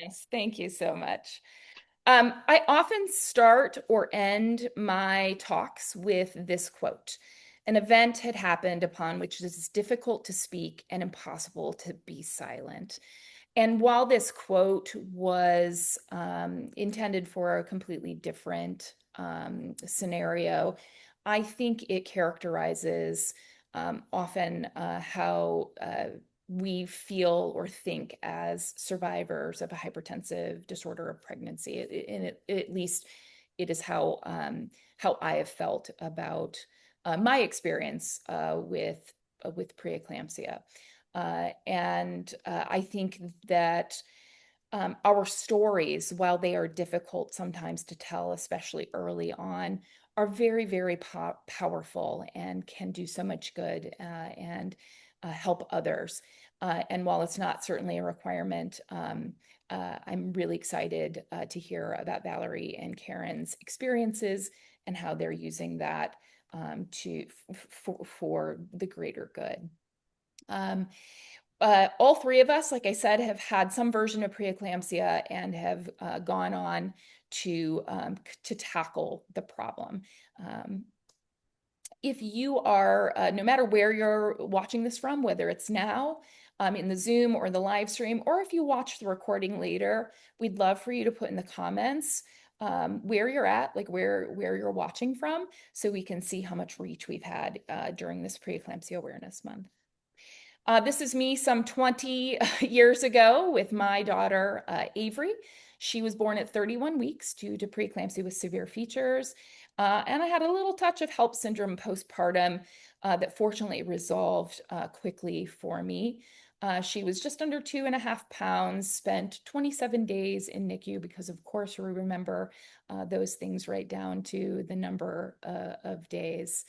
nice. Thank you so much. I often start or end my talks with this quote. An event had happened upon which it is difficult to speak and impossible to be silent. And while this quote was intended for a completely different scenario, I think it characterizes often how we feel or think as survivors of a hypertensive disorder of pregnancy. At least it is how I have felt about my experience with preeclampsia. And I think that our stories, while they are difficult sometimes to tell, especially early on, are very, very powerful and can do so much good and help others. And while it's not certainly a requirement, I'm really excited to hear about Valerie and Karen's experiences and how they're using that for the greater good. All three of us, like I said, have had some version of preeclampsia and have gone on to tackle the problem. If you are, no matter where you're watching this from, whether it's now in the Zoom or the live stream, or if you watch the recording later, we'd love for you to put in the comments where you're at, like where you're watching from, so we can see how much reach we've had during this Preeclampsia Awareness Month. This is me some 20 years ago with my daughter, Avery. She was born at 31 weeks due to preeclampsia with severe features. And I had a little touch of HELLP syndrome postpartum that fortunately resolved quickly for me. She was just under 2.5 pounds, spent 27 days in NICU because, of course, we remember those things right down to the number of days.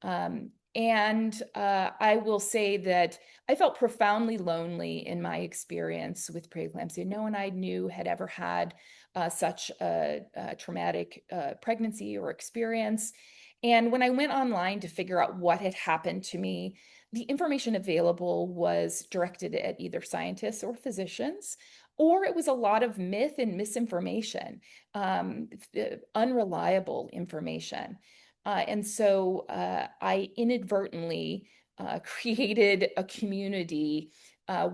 And I will say that I felt profoundly lonely in my experience with preeclampsia. No one I knew had ever had such a traumatic pregnancy or experience. And when I went online to figure out what had happened to me, the information available was directed at either scientists or physicians, or it was a lot of myth and misinformation, unreliable information. And so I inadvertently created a community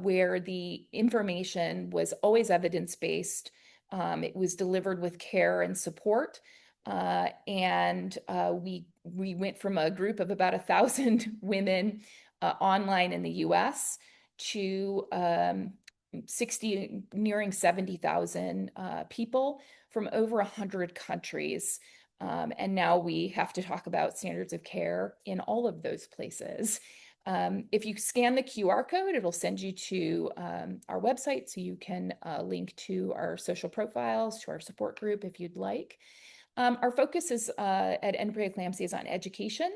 where the information was always evidence-based. It was delivered with care and support. And we went from a group of about 1,000 women online in the US to 60, nearing 70,000 people from over 100 countries. And now we have to talk about standards of care in all of those places. If you scan the QR code, it'll send you to our website, so you can link to our social profiles, to our support group if you'd like. Our focus is at End Preeclampsia is on education,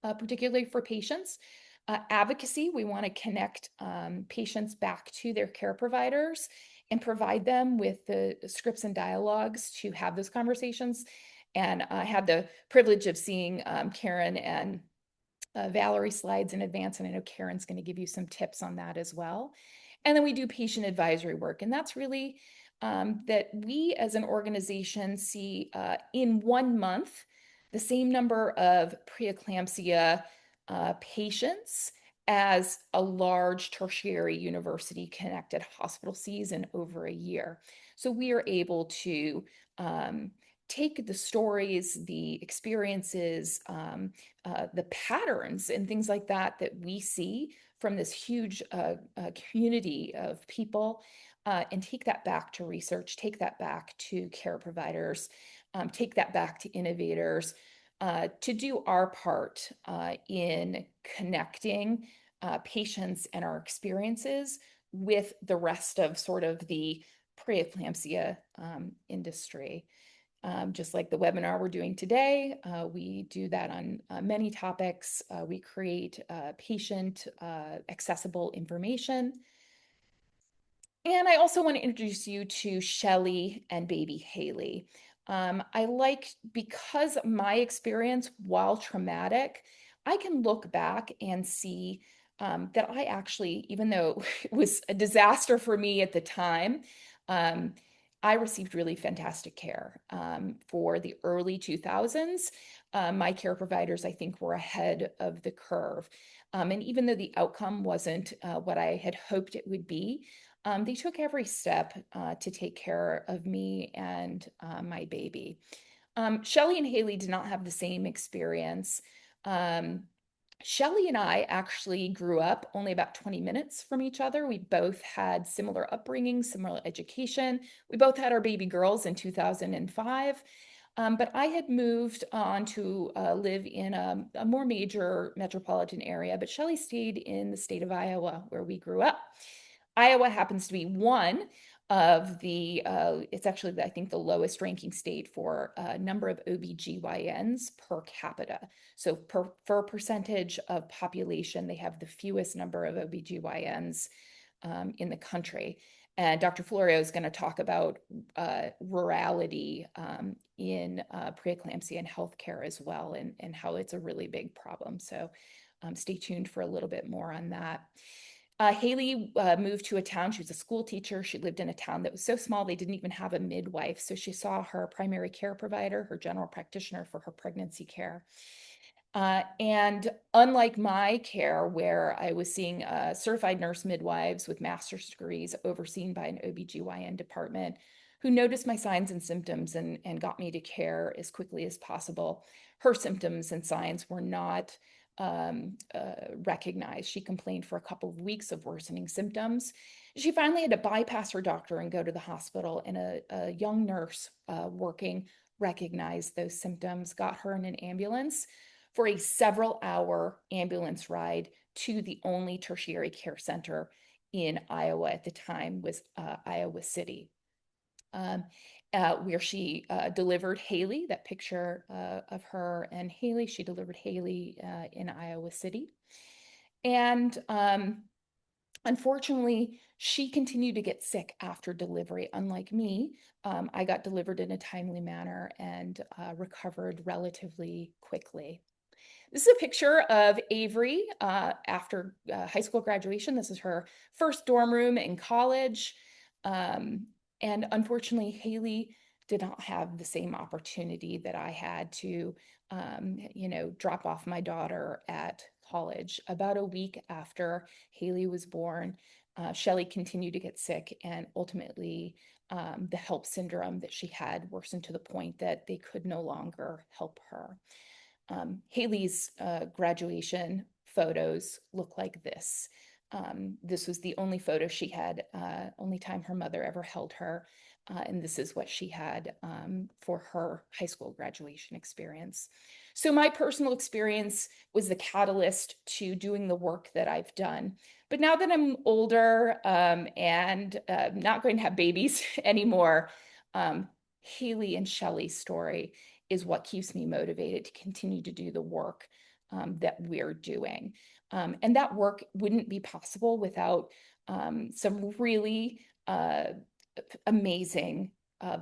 particularly for patients. Advocacy, we want to connect patients back to their care providers and provide them with the scripts and dialogues to have those conversations. And I had the privilege of seeing Karen and Valerie slides in advance, and I know Karen's going to give you some tips on that as well. And then we do patient advisory work, and that's really that we as an organization see in 1 month the same number of preeclampsia patients as a large tertiary university connected hospital sees in over a year. So we are able to take the stories, the experiences, the patterns and things like that that we see from this huge community of people, and take that back to research, take that back to care providers, take that back to innovators, to do our part in connecting patients and our experiences with the rest of sort of the preeclampsia industry. Just like the webinar we're doing today, we do that on many topics. We create patient accessible information. And I also want to introduce you to Shelley and baby Haley. Because my experience, while traumatic, I can look back and see that I actually, even though it was a disaster for me at the time, Um, I received really fantastic care for the early 2000s. My care providers, I think, were ahead of the curve. And even though the outcome wasn't what I had hoped it would be, they took every step to take care of me and my baby. Shelley and Haley did not have the same experience. Um, Shelley and I actually grew up only about 20 minutes from each other. We both had similar upbringing, similar education. We both had our baby girls in 2005. But I had moved on to live in a more major metropolitan area, but Shelley stayed in the state of Iowa, where we grew up. Iowa happens to be one of it's actually, I think, the lowest ranking state for number of OBGYNs per capita. So per percentage of population, they have the fewest number of OBGYNs in the country. And Dr. Florio is going to talk about rurality in preeclampsia and healthcare as well, and how it's a really big problem. So stay tuned for a little bit more on that. Haley moved to a town. She was a school teacher. She lived in a town that was so small they didn't even have a midwife. So she saw her primary care provider, her general practitioner, for her pregnancy care. And unlike my care, where I was seeing certified nurse midwives with master's degrees overseen by an OBGYN department who noticed my signs and symptoms and got me to care as quickly as possible, her symptoms and signs were not recognized. She complained for a couple of weeks of worsening symptoms. She finally had to bypass her doctor and go to the hospital, and a young nurse working recognized those symptoms, got her in an ambulance for a several-hour ambulance ride to the only tertiary care center in Iowa at the time was Iowa City, where she delivered Haley. That picture of her and Haley, she delivered Haley in Iowa City. And unfortunately, she continued to get sick after delivery. Unlike me, I got delivered in a timely manner and recovered relatively quickly. This is a picture of Avery after high school graduation. This is her first dorm room in college. Um, and unfortunately, Haley did not have the same opportunity that I had to, drop off my daughter at college. About a week after Haley was born, Shelley continued to get sick, and ultimately, the HELP syndrome that she had worsened to the point that they could no longer help her. Haley's graduation photos look like this. This was the only photo she had, only time her mother ever held her. And this is what she had for her high school graduation experience. So my personal experience was the catalyst to doing the work that I've done. But now that I'm older and not going to have babies anymore, Haley and Shelley's story is what keeps me motivated to continue to do the work that we're doing. And that work wouldn't be possible without some really amazing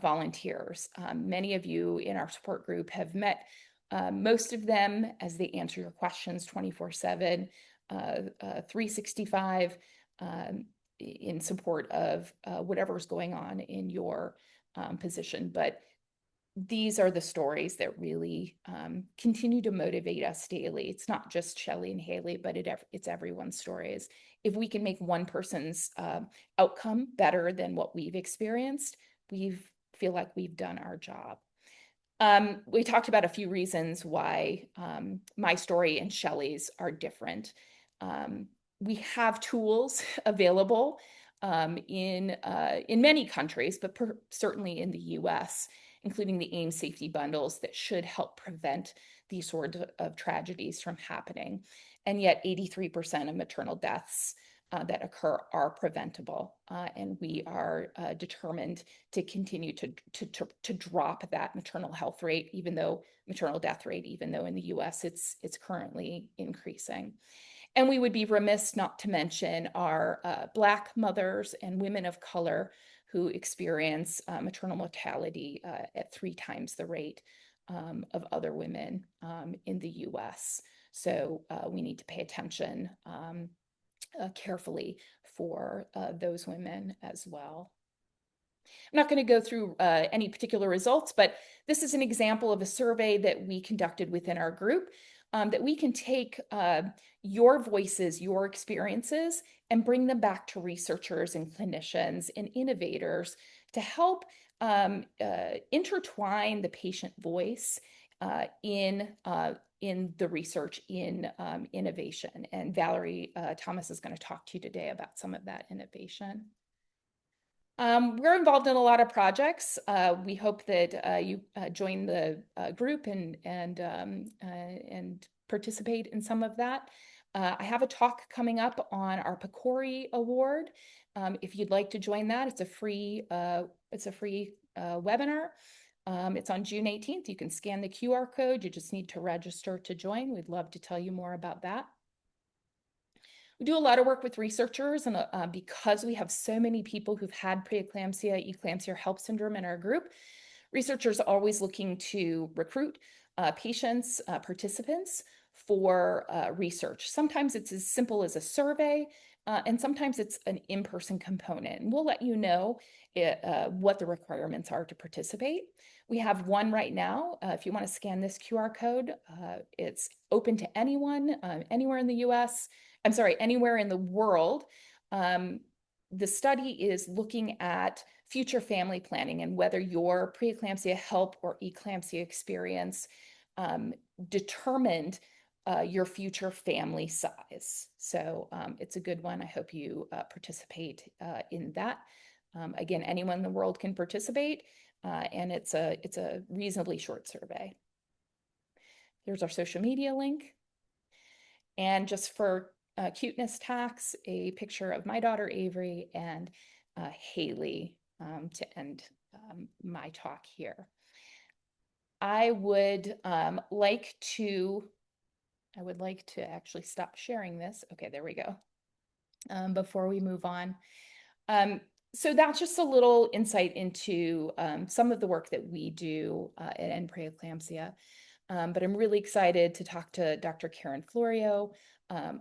volunteers. Many of you in our support group have met most of them as they answer your questions 24/7, 365 in support of whatever's going on in your position. But these are the stories that really continue to motivate us daily. It's not just Shelley and Haley, but it's everyone's stories. If we can make one person's outcome better than what we've experienced, we feel like we've done our job. We talked about a few reasons why my story and Shelley's are different. We have tools available in many countries, but certainly in the US, including the AIM safety bundles that should help prevent these sorts of tragedies from happening. And yet 83% of maternal deaths that occur are preventable. And we are determined to continue to drop that maternal health rate, maternal death rate, even though in the US it's currently increasing. And we would be remiss not to mention our Black mothers and women of color who experience maternal mortality at 3 times the rate of other women in the US. So we need to pay attention carefully for those women as well. I'm not going to go through any particular results, but this is an example of a survey that we conducted within our group, that we can take your voices, your experiences, and bring them back to researchers and clinicians and innovators to help intertwine the patient voice in the research in innovation. And Valerie Thomas is going to talk to you today about some of that innovation. We're involved in a lot of projects. We hope that you join the group and participate in some of that. I have a talk coming up on our PCORI award. If you'd like to join that, it's a free webinar. It's on June 18th. You can scan the QR code. You just need to register to join. We'd love to tell you more about that. We do a lot of work with researchers, and because we have so many people who've had preeclampsia, eclampsia, or HELLP syndrome in our group, researchers are always looking to recruit patients, participants for research. Sometimes it's as simple as a survey, and sometimes it's an in-person component. And we'll let you know what the requirements are to participate. We have one right now. If you want to scan this QR code, it's open to anyone, anywhere in the US. I'm sorry, anywhere in the world. The study is looking at future family planning and whether your preeclampsia, HELLP, or eclampsia experience determined your future family size. So it's a good one. I hope you participate in that. Again, anyone in the world can participate, and it's a reasonably short survey. Here's our social media link. And just for cuteness tax, a picture of my daughter Avery and Haley to end my talk here. I would like to actually stop sharing this. Okay, there we go. Before we move on. So that's just a little insight into some of the work that we do at End Preeclampsia. But I'm really excited to talk to Dr. Karen Florio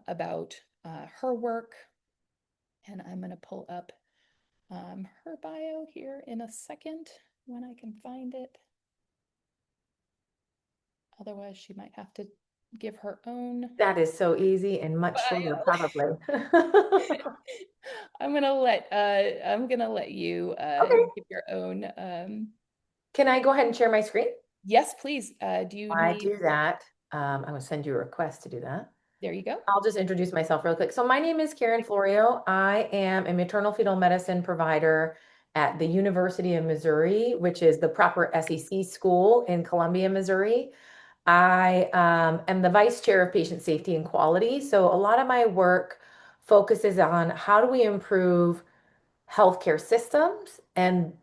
about her work. And I'm going to pull up her bio here in a second when I can find it. Otherwise, she might have to give her own. That is so easy and much shorter, probably. I'm gonna let you Okay. give your own. Can I go ahead and share my screen? Yes, please. Do you I need? do that. I'm going to send you a request to do that. There you go. I'll just introduce myself real quick. So my name is Karen Florio. I am a maternal fetal medicine provider at the University of Missouri, which is the proper SEC school in Columbia, Missouri. I am the vice chair of patient safety and quality. So a lot of my work focuses on how do we improve healthcare systems and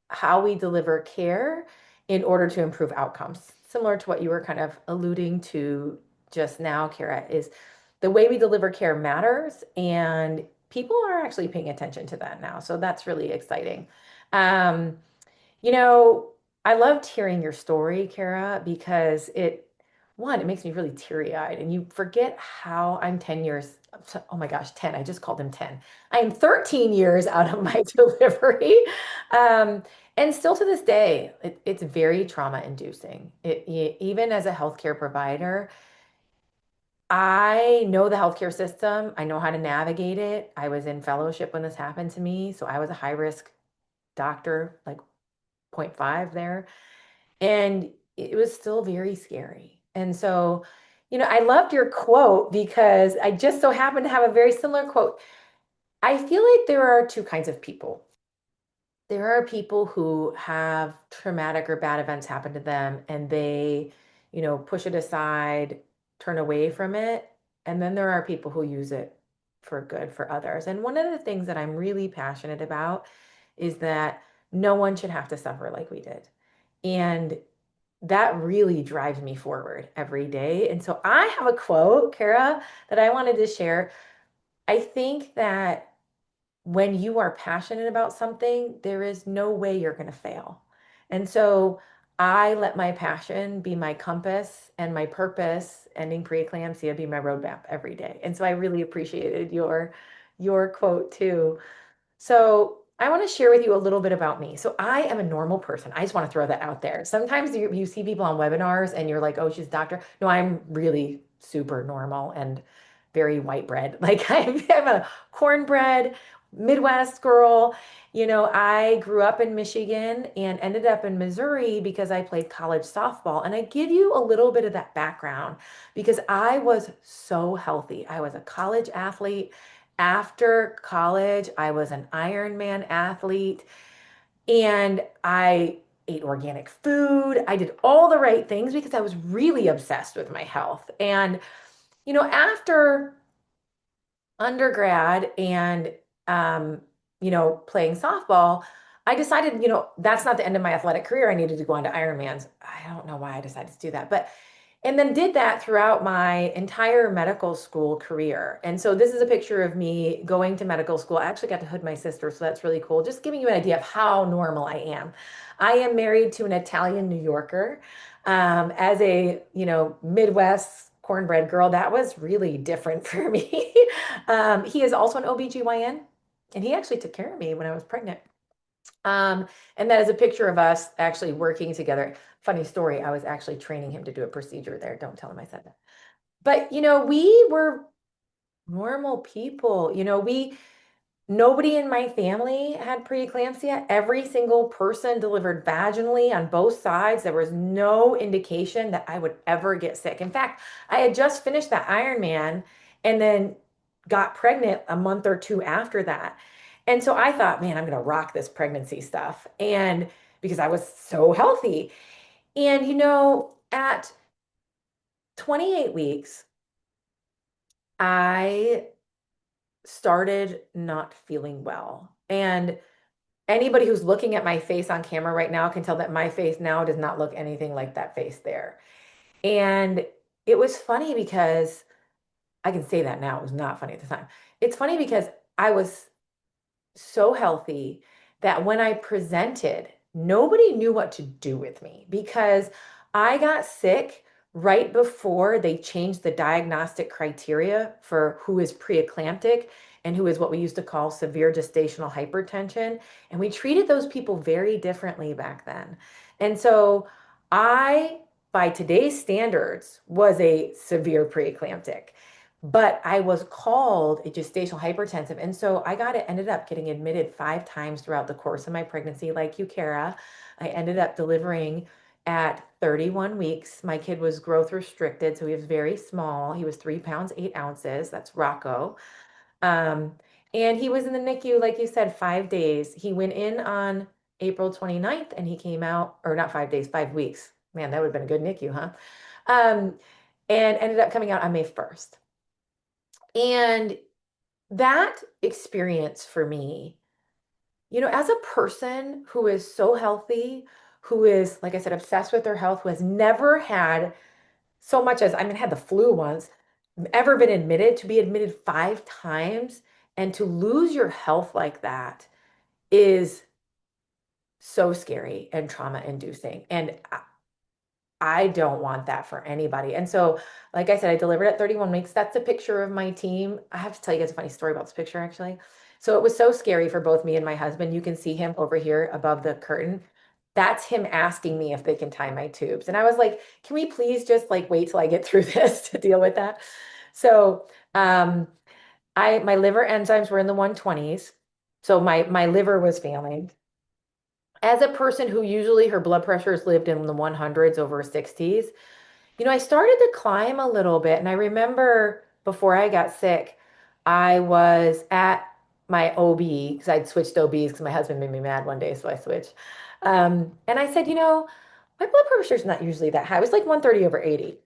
how we deliver care in order to improve outcomes. Similar to what you were kind of alluding to just now, Kara, is the way we deliver care matters, and people are actually paying attention to that now. So that's really exciting. Um, you know, I loved hearing your story, Kara, because it makes me really teary-eyed, and you forget how I'm 10 years, oh my gosh, 10, I just called him 10. I am 13 years out of my delivery. Um, and still to this day, it's very trauma-inducing. Even as a healthcare provider, I know the healthcare system. I know how to navigate it. I was in fellowship when this happened to me, so I was a high-risk doctor, like point 0.5 there. And it was still very scary. And so, I loved your quote because I just so happened to have a very similar quote. I feel like there are two kinds of people. There are people who have traumatic or bad events happen to them and they, push it aside, turn away from it. And then there are people who use it for good for others. And one of the things that I'm really passionate about is that no one should have to suffer like we did. And that really drives me forward every day. And so I have a quote, Kara, that I wanted to share. I think that when you are passionate about something, there is no way you're going to fail. And so I let my passion be my compass and my purpose, ending preeclampsia, be my roadmap every day. And so I really appreciated your quote too. So I want to share with you a little bit about me. So I am a normal person. I just want to throw that out there. Sometimes you see people on webinars and you're like, oh, she's a doctor. No, I'm really super normal and very white bread. Like I'm a cornbread Midwest girl. You know, I grew up in Michigan and ended up in Missouri because I played college softball. And I give you a little bit of that background because I was so healthy. I was a college athlete. After college, I was an Ironman athlete and I ate organic food. I did all the right things because I was really obsessed with my health. And, after undergrad and, um, playing softball, I decided, that's not the end of my athletic career. I needed to go on to Ironmans. I don't know why I decided to do that, but and then did that throughout my entire medical school career. And so this is a picture of me going to medical school. I actually got to hood my sister, so that's really cool. Just giving you an idea of how normal I am. I am married to an Italian New Yorker. As a, Midwest cornbread girl, that was really different for me. He is also an OBGYN, and he actually took care of me when I was pregnant. Um, and that is a picture of us actually working together. Funny story, I was actually training him to do a procedure there. Don't tell him I said that. But, we were normal people. Nobody in my family had preeclampsia. Every single person delivered vaginally on both sides. There was no indication that I would ever get sick. In fact, I had just finished that Ironman and then got pregnant a month or two after that. And so I thought, man, I'm going to rock this pregnancy stuff. And because I was so healthy. And, at 28 weeks, I started not feeling well. And anybody who's looking at my face on camera right now can tell that my face now does not look anything like that face there. And it was funny because I can say that now. It was not funny at the time. It's funny because I was so healthy that when I presented, nobody knew what to do with me because I got sick right before they changed the diagnostic criteria for who is preeclamptic and who is what we used to call severe gestational hypertension. And we treated those people very differently back then. And so I, by today's standards, was a severe preeclamptic, but I was called a gestational hypertensive. And so ended up getting admitted 5 times throughout the course of my pregnancy, like you, Kara. I ended up delivering at 31 weeks. My kid was growth restricted, so he was very small. He was 3 pounds, 8 ounces. That's Rocco. Um, and he was in the NICU, like you said, 5 days. He went in on April 29th and he came out, or not 5 days, 5 weeks. Man, that would have been a good NICU, huh? Um, and ended up coming out on May 1st. And that experience for me, as a person who is so healthy, who is, like I said, obsessed with their health, who has never had so much as, had the flu once, ever been admitted, to be admitted 5 times and to lose your health like that is so scary and trauma inducing. And I don't want that for anybody. And so, like I said, I delivered at 31 weeks. That's a picture of my team. I have to tell you guys a funny story about this picture, actually. So it was so scary for both me and my husband. You can see him over here above the curtain. That's him asking me if they can tie my tubes. And I was like, can we please just like wait till I get through this to deal with that? So my liver enzymes were in the 120s. So my liver was failing. As a person who usually her blood pressures lived in the 100s over 60s, I started to climb a little bit. And I remember before I got sick, I was at my OB because I'd switched OBs because my husband made me mad one day. So I switched. And I said, my blood pressure is not usually that high. It was like 130 over 80.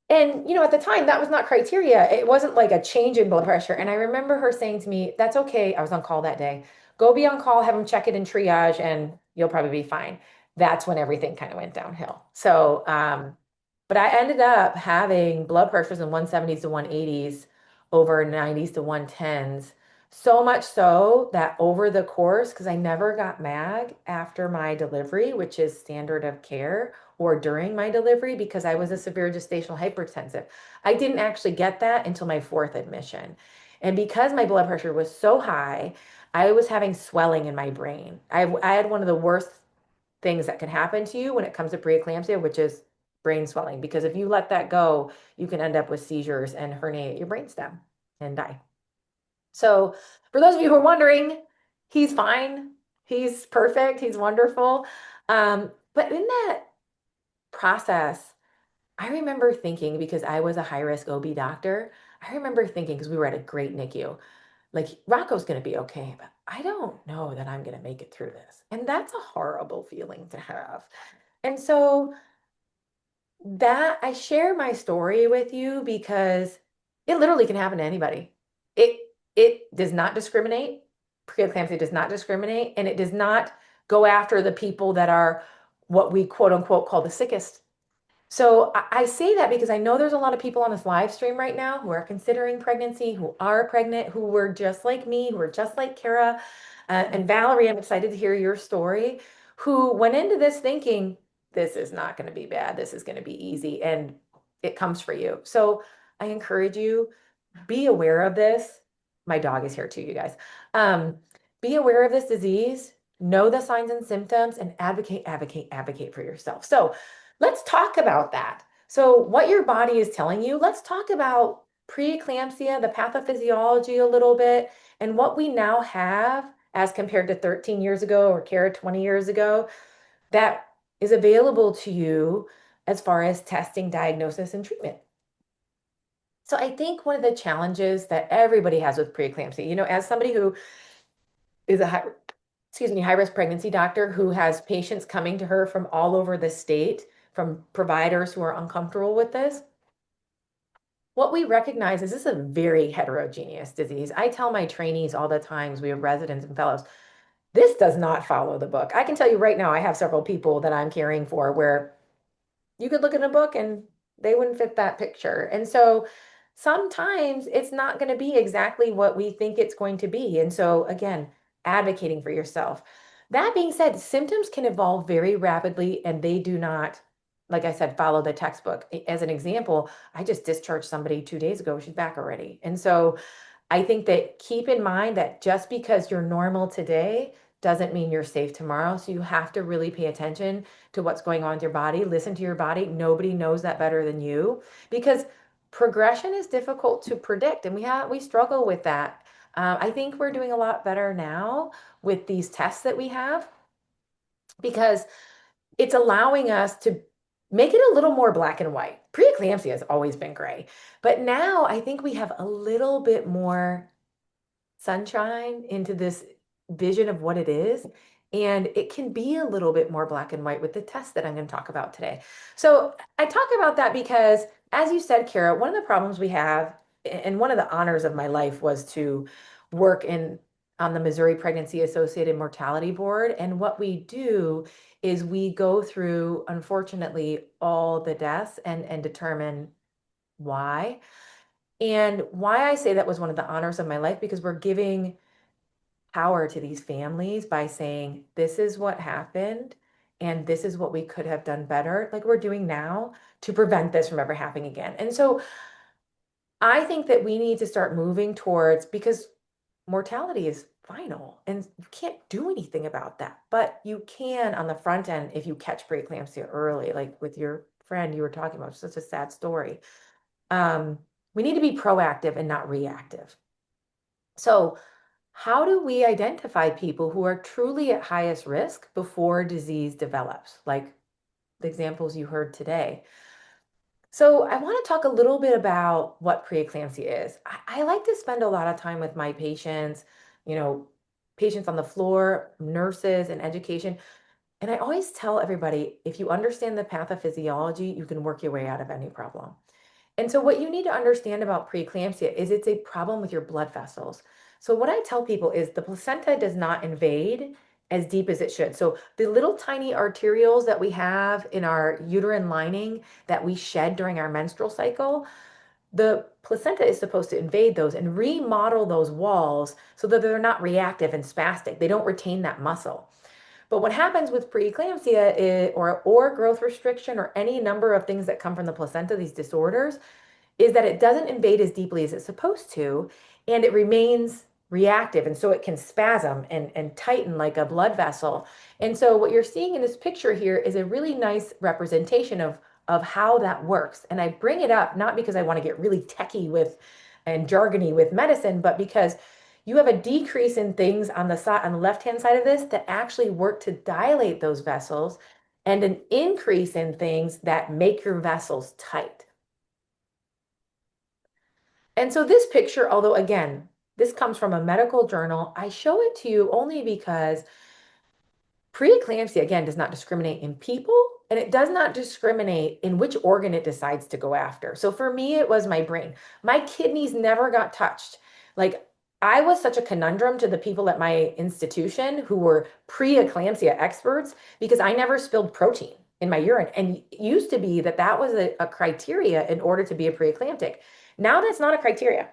And, at the time, that was not criteria. It wasn't like a change in blood pressure. And I remember her saying to me, that's okay. I was on call that day. Go be on call, have them check it in triage, and you'll probably be fine. That's when everything kind of went downhill. So, but I ended up having blood pressures in 170s to 180s, over 90s to 110s. So much so that over the course, because I never got MAG after my delivery, which is standard of care, or during my delivery because I was a severe gestational hypertensive. I didn't actually get that until my fourth admission. And because my blood pressure was so high, I was having swelling in my brain. I had one of the worst things that can happen to you when it comes to preeclampsia, which is brain swelling. Because if you let that go, you can end up with seizures and herniate your brainstem and die. So, for those of you who are wondering, he's fine. He's perfect. He's wonderful. But in that process, I remember thinking, because I was a high risk OB doctor, I remember thinking, because we were at a great NICU, like Rocco's going to be okay, but I don't know that I'm going to make it through this. And that's a horrible feeling to have. And so that I share my story with you because it literally can happen to anybody. It it does not discriminate. Preeclampsia does not discriminate, and it does not go after the people that are what we quote unquote call the sickest. So I say that because I know there's a lot of people on this live stream right now who are considering pregnancy, who are pregnant, who were just like me, who were just like Kara. And Valerie, I'm excited to hear your story, who went into this thinking, this is not going to be bad. This is going to be easy. And it comes for you. So I encourage you, be aware of this. My dog is here too, you guys. Um, be aware of this disease, know the signs and symptoms, and advocate, advocate, advocate for yourself. So let's talk about that. So, what your body is telling you, let's talk about preeclampsia, the pathophysiology a little bit, and what we now have as compared to 13 years ago or Kara 20 years ago that is available to you as far as testing, diagnosis, and treatment. So I think one of the challenges that everybody has with preeclampsia, as somebody who is a high risk pregnancy doctor who has patients coming to her from all over the state, from providers who are uncomfortable with this, what we recognize is this is a very heterogeneous disease. I tell my trainees all the times, we have residents and fellows, this does not follow the book. I can tell you right now, I have several people that I'm caring for where you could look in a book and they wouldn't fit that picture. And so sometimes it's not going to be exactly what we think it's going to be. And so, again, advocating for yourself. That being said, symptoms can evolve very rapidly and they do not, like I said, follow the textbook. As an example, I just discharged somebody 2 days ago. She's back already. And so I think that keep in mind that just because you're normal today doesn't mean you're safe tomorrow. So you have to really pay attention to what's going on with your body. Listen to your body. Nobody knows that better than you because progression is difficult to predict, and we struggle with that. I think we're doing a lot better now with these tests that we have because it's allowing us to make it a little more black and white. Preeclampsia has always been gray, but now I think we have a little bit more sunshine into this vision of what it is. And it can be a little bit more black and white with the test that I'm going to talk about today. So I talk about that because, as you said, Kara, one of the problems we have, and one of the honors of my life was to work on the Missouri Pregnancy Associated Mortality Board. And what we do is we go through, unfortunately, all the deaths and determine why. And why I say that was one of the honors of my life, because we're giving power to these families by saying, this is what happened and this is what we could have done better, like we're doing now, to prevent this from ever happening again. And so I think that we need to start moving towards, because mortality is final and you can't do anything about that, but you can on the front end if you catch preeclampsia early, like with your friend you were talking about, such a sad story. We need to be proactive and not reactive. So how do we identify people who are truly at highest risk before disease develops, like the examples you heard today? So I want to talk a little bit about what preeclampsia is. I like to spend a lot of time with my patients, you know, patients on the floor, nurses, and education. And I always tell everybody, if you understand the pathophysiology, you can work your way out of any problem. And so what you need to understand about preeclampsia is it's a problem with your blood vessels. So what I tell people is the placenta does not invade as deep as it should. So the little tiny arterioles that we have in our uterine lining that we shed during our menstrual cycle, the placenta is supposed to invade those and remodel those walls so that they're not reactive and spastic. They don't retain that muscle. But what happens with preeclampsia or growth restriction or any number of things that come from the placenta, these disorders, is that it doesn't invade as deeply as it's supposed to, and it remains reactive, and so it can spasm and tighten like a blood vessel. And so what you're seeing in this picture here is a really nice representation of how that works. And I bring it up not because I want to get really techie with and jargony with medicine, but because you have a decrease in things on the side, on the left-hand side of this, that actually work to dilate those vessels, and an increase in things that make your vessels tight. And so this picture, although again, this comes from a medical journal, I show it to you only because preeclampsia, again, does not discriminate in people, and it does not discriminate in which organ it decides to go after. So for me, it was my brain. My kidneys never got touched. Like, I was such a conundrum to the people at my institution who were preeclampsia experts because I never spilled protein in my urine. And it used to be that that was a criteria in order to be a preeclamptic. Now that's not a criteria.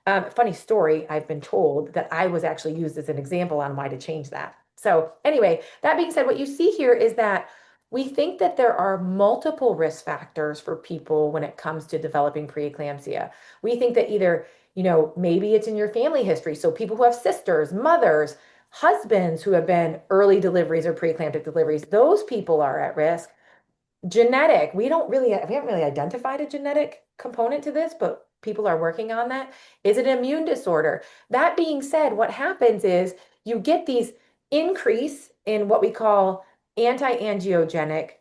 Funny story, I've been told that I was actually used as an example on why to change that. So anyway, that being said, what you see here is that we think that there are multiple risk factors for people when it comes to developing preeclampsia. We think that either, maybe it's in your family history. So people who have sisters, mothers, husbands who have been early deliveries or preeclamptic deliveries, those people are at risk. Genetic, we haven't really identified a genetic component to this, but people are working on that. Is it an immune disorder? That being said, what happens is you get these increase in what we call anti-angiogenic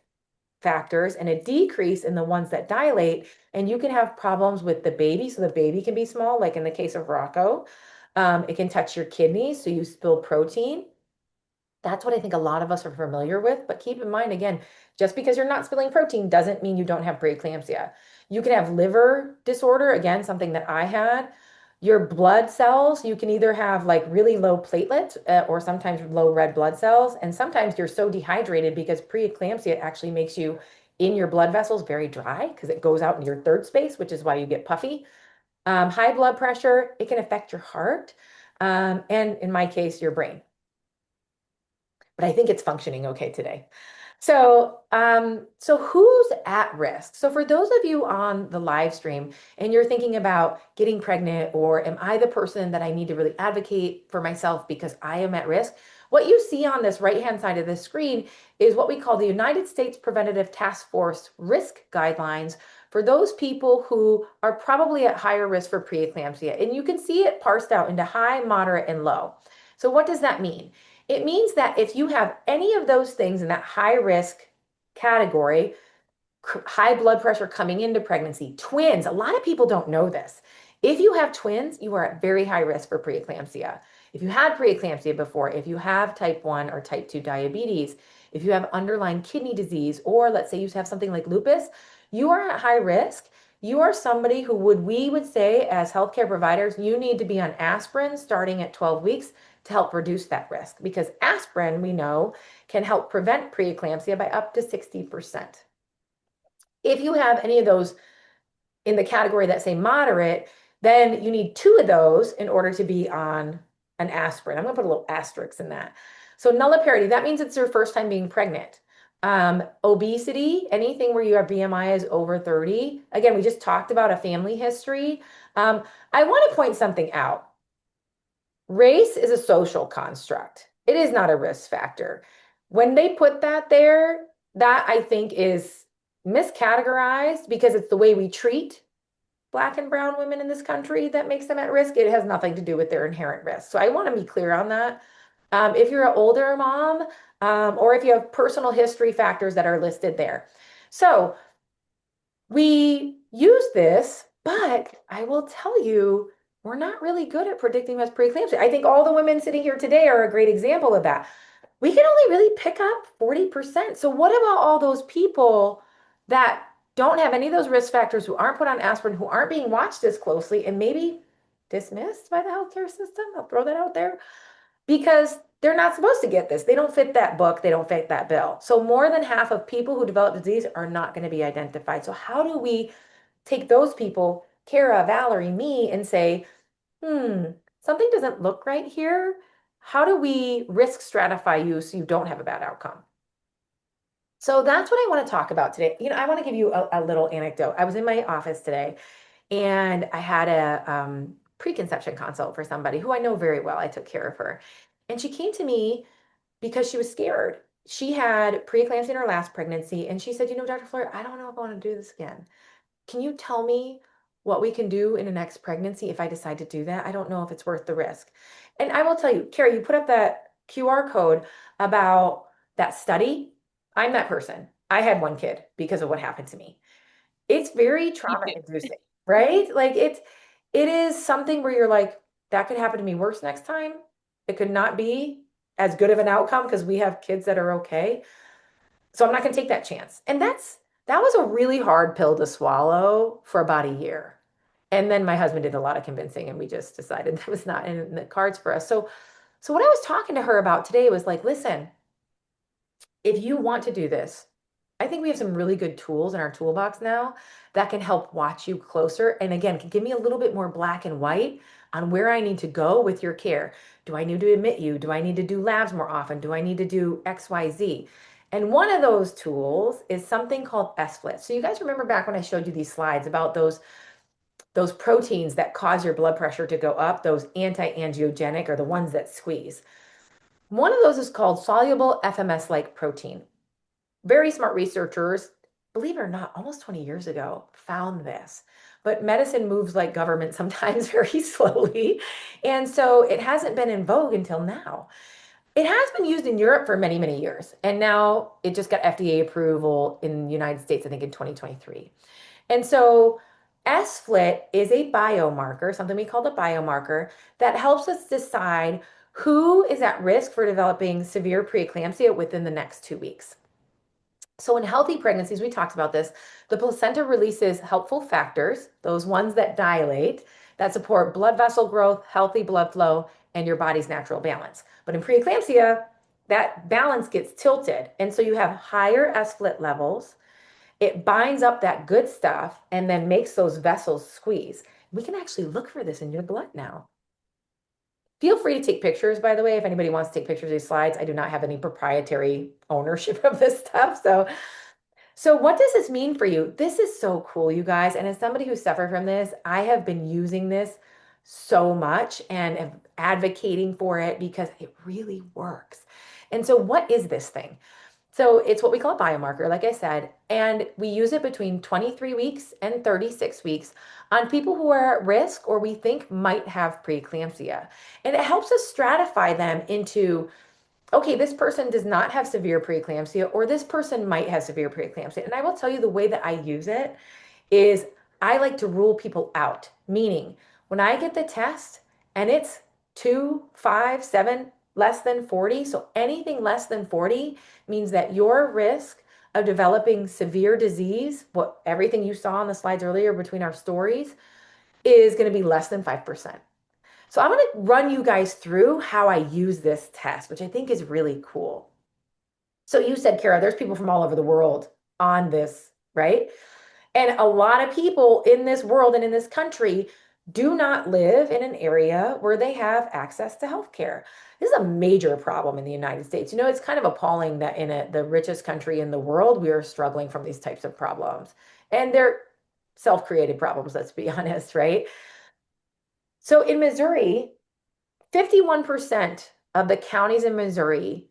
factors and a decrease in the ones that dilate, and you can have problems with the baby. So the baby can be small, like in the case of Rocco. It can touch your kidneys, so you spill protein. That's what I think a lot of us are familiar with. But keep in mind, again, just because you're not spilling protein doesn't mean you don't have preeclampsia. You can have liver disorder, again, something that I had. Your blood cells, you can either have like really low platelets or sometimes low red blood cells. And sometimes you're so dehydrated because preeclampsia actually makes you in your blood vessels very dry because it goes out in your third space, which is why you get puffy. High blood pressure, it can affect your heart. And in my case, your brain, but I think it's functioning okay today. So who's at risk? So for those of you on the live stream and you're thinking about getting pregnant, or am I the person that I need to really advocate for myself because I am at risk? What you see on this right-hand side of the screen is what we call the United States Preventative Task Force risk guidelines for those people who are probably at higher risk for preeclampsia. And you can see it parsed out into high, moderate, and low. So what does that mean? It means that if you have any of those things in that high risk category, high blood pressure coming into pregnancy, twins, a lot of people don't know this. If you have twins, you are at very high risk for preeclampsia. If you had preeclampsia before, if you have type 1 or type 2 diabetes, if you have underlying kidney disease, or let's say you have something like lupus, you are at high risk. You are somebody who we would say as healthcare providers, you need to be on aspirin starting at 12 weeks to help reduce that risk, because aspirin, we know, can help prevent preeclampsia by up to 60%. If you have any of those in the category that say moderate, then you need 2 of those in order to be on an aspirin. I'm going to put a little asterisk in that. So nulliparity, that means it's your first time being pregnant. Obesity, anything where your BMI is over 30. Again, we just talked about a family history. I want to point something out. Race is a social construct. It is not a risk factor. When they put that there, that I think is miscategorized because it's the way we treat Black and brown women in this country that makes them at risk. It has nothing to do with their inherent risk. So I want to be clear on that. If you're an older mom, or if you have personal history factors that are listed there. So we use this, but I will tell you, we're not really good at predicting what's preeclampsia. I think all the women sitting here today are a great example of that. We can only really pick up 40%. So what about all those people that don't have any of those risk factors, who aren't put on aspirin, who aren't being watched as closely, and maybe dismissed by the healthcare system? I'll throw that out there because they're not supposed to get this. They don't fit that book. They don't fit that bill. So more than half of people who develop disease are not going to be identified. So how do we take those people, Kara, Valerie, me, and say, something doesn't look right here. How do we risk stratify you so you don't have a bad outcome? So that's what I want to talk about today. I want to give you a little anecdote. I was in my office today and I had a preconception consult for somebody who I know very well. I took care of her. And she came to me because she was scared. She had preeclampsia in her last pregnancy, and she said, Dr. Florio, I don't know if I want to do this again. Can you tell me what we can do in the next pregnancy if I decide to do that? I don't know if it's worth the risk. And I will tell you, Carrie, you put up that QR code about that study. I'm that person. I had one kid because of what happened to me. It's very Me trauma too. inducing, right? Like it is something where you're like, that could happen to me worse next time. It could not be as good of an outcome because we have kids that are okay. So I'm not going to take that chance. And that was a really hard pill to swallow for about a year. And then my husband did a lot of convincing and we just decided that was not in the cards for us. So what I was talking to her about today was like, listen, if you want to do this, I think we have some really good tools in our toolbox now that can help watch you closer. And again, can give me a little bit more black and white on where I need to go with your care. Do I need to admit you? Do I need to do labs more often? Do I need to do XYZ? And one of those tools is something called SFLT. So you guys remember back when I showed you these slides about those proteins that cause your blood pressure to go up, those anti-angiogenic or the ones that squeeze. One of those is called soluble FMS-like protein. Very smart researchers, believe it or not, almost 20 years ago, found this. But medicine moves like government sometimes very slowly. And so it hasn't been in vogue until now. It has been used in Europe for many, many years. And now it just got FDA approval in the United States, I think in 2023. And so SFLT is a biomarker, something we call the biomarker, that helps us decide who is at risk for developing severe preeclampsia within the next 2 weeks. So in healthy pregnancies, we talked about this, the placenta releases helpful factors, those ones that dilate, that support blood vessel growth, healthy blood flow, and your body's natural balance. But in preeclampsia, that balance gets tilted. And so you have higher SFLT levels. It binds up that good stuff and then makes those vessels squeeze. We can actually look for this in your blood now. Feel free to take pictures, by the way, if anybody wants to take pictures of these slides. I do not have any proprietary ownership of this stuff. So what does this mean for you? This is so cool, you guys. And as somebody who suffered from this, I have been using this so much and am advocating for it because it really works. And so what is this thing? So it's what we call a biomarker, like I said, and we use it between 23 weeks and 36 weeks on people who are at risk or we think might have preeclampsia. And it helps us stratify them into, okay, this person does not have severe preeclampsia, or this person might have severe preeclampsia. And I will tell you the way that I use it is I like to rule people out, meaning when I get the test and it's 2, 5, 7, less than 40, so anything less than 40 means that your risk of developing severe disease, what everything you saw on the slides earlier between our stories, is going to be less than 5%. So I'm going to run you guys through how I use this test, which I think is really cool. So you said, Kara, there's people from all over the world on this, right? And a lot of people in this world and in this country do not live in an area where they have access to healthcare. This is a major problem in the United States. It's kind of appalling that the richest country in the world, we are struggling from these types of problems. And they're self-created problems, let's be honest, right? So in Missouri, 51% of the counties in Missouri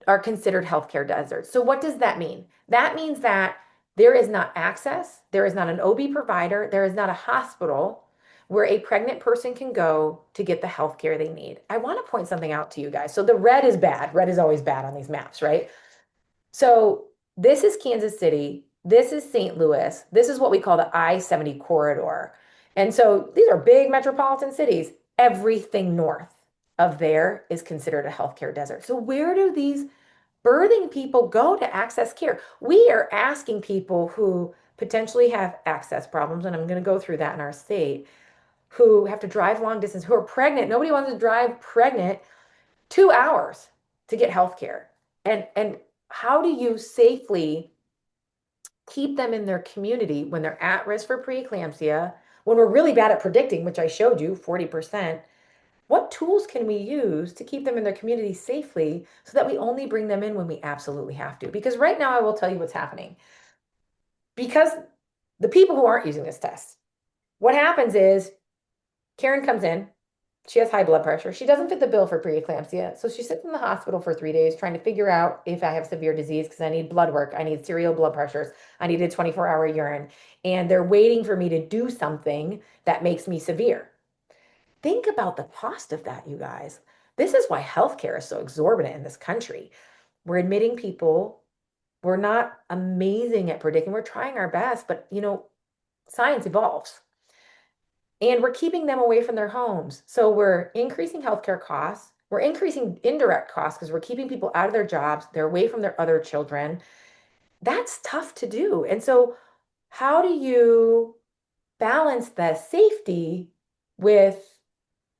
are considered healthcare deserts. So what does that mean? That means that there is not access, there is not an OB provider, there is not a hospital where a pregnant person can go to get the healthcare they need. I want to point something out to you guys. So the red is bad. Red is always bad on these maps, right? So this is Kansas City. This is St. Louis. This is what we call the I-70 corridor. And so these are big metropolitan cities. Everything north of there is considered a healthcare desert. So where do these birthing people go to access care? We are asking people who potentially have access problems, and I'm going to go through that in our state, who have to drive long distance, who are pregnant. Nobody wants to drive pregnant 2 hours to get health care. And how do you safely keep them in their community when they're at risk for preeclampsia, when we're really bad at predicting, which I showed you, 40%? What tools can we use to keep them in their community safely so that we only bring them in when we absolutely have to? Because right now, I will tell you what's happening. Because the people who aren't using this test, what happens is Karen comes in. She has high blood pressure. She doesn't fit the bill for preeclampsia. So she sits in the hospital for 3 days trying to figure out if I have severe disease because I need blood work. I need serial blood pressures. I need a 24-hour urine. And they're waiting for me to do something that makes me severe. Think about the cost of that, you guys. This is why healthcare is so exorbitant in this country. We're admitting people, we're not amazing at predicting. We're trying our best, but science evolves. And we're keeping them away from their homes. So we're increasing healthcare costs. We're increasing indirect costs because we're keeping people out of their jobs. They're away from their other children. That's tough to do. And so, how do you balance the safety with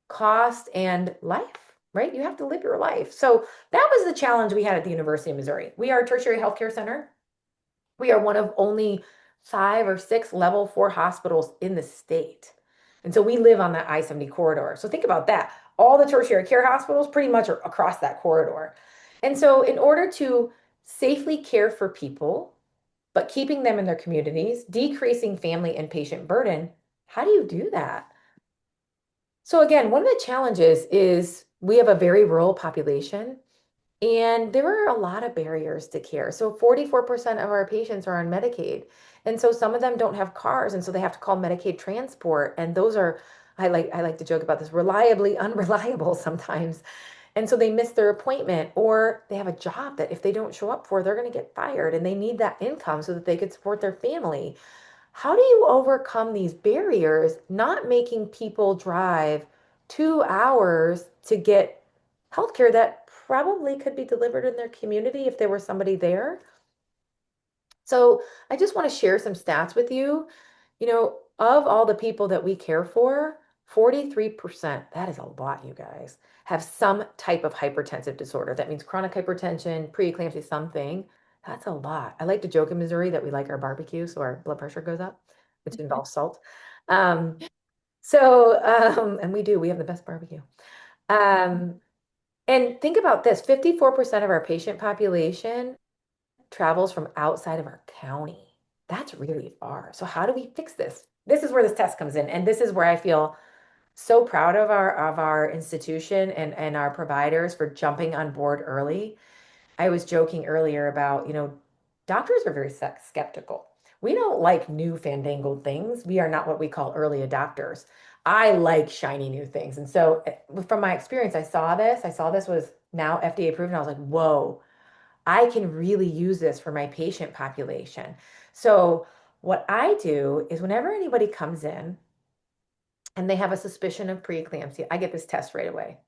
cost and life, right? You have to live your life. So, that was the challenge we had at the University of Missouri. We are a tertiary healthcare center. We are one of only 5 or 6 level 4 hospitals in the state. And so we live on that I-70 corridor. So think about that. All the tertiary care hospitals pretty much are across that corridor. And so in order to safely care for people, but keeping them in their communities, decreasing family and patient burden, how do you do that? So again, one of the challenges is we have a very rural population. And there are a lot of barriers to care. So 44% of our patients are on Medicaid. And so some of them don't have cars, and so they have to call Medicaid transport. And those are, I like to joke about this, reliably unreliable sometimes. And so they miss their appointment, or they have a job that if they don't show up for, they're going to get fired, and they need that income so that they could support their family. How do you overcome these barriers, not making people drive 2 hours to get healthcare that probably could be delivered in their community if there was somebody there? So I just want to share some stats with you. Of all the people that we care for, 43%, that is a lot, you guys, have some type of hypertensive disorder. That means chronic hypertension, preeclampsia, something. That's a lot. I like to joke in Missouri that we like our barbecue, so our blood pressure goes up, which involves salt. Um, and we do, we have the best barbecue. Um, and think about this, 54% of our patient population travels from outside of our county. That's really far. So how do we fix this? This is where this test comes in. And this is where I feel so proud of our institution and our providers for jumping on board early. I was joking earlier about, doctors are very skeptical. We don't like new fandangled things. We are not what we call early adopters. I like shiny new things. And so from my experience, I saw this was now FDA approved, and I was like, whoa, I can really use this for my patient population. So what I do is whenever anybody comes in and they have a suspicion of preeclampsia, I get this test right away.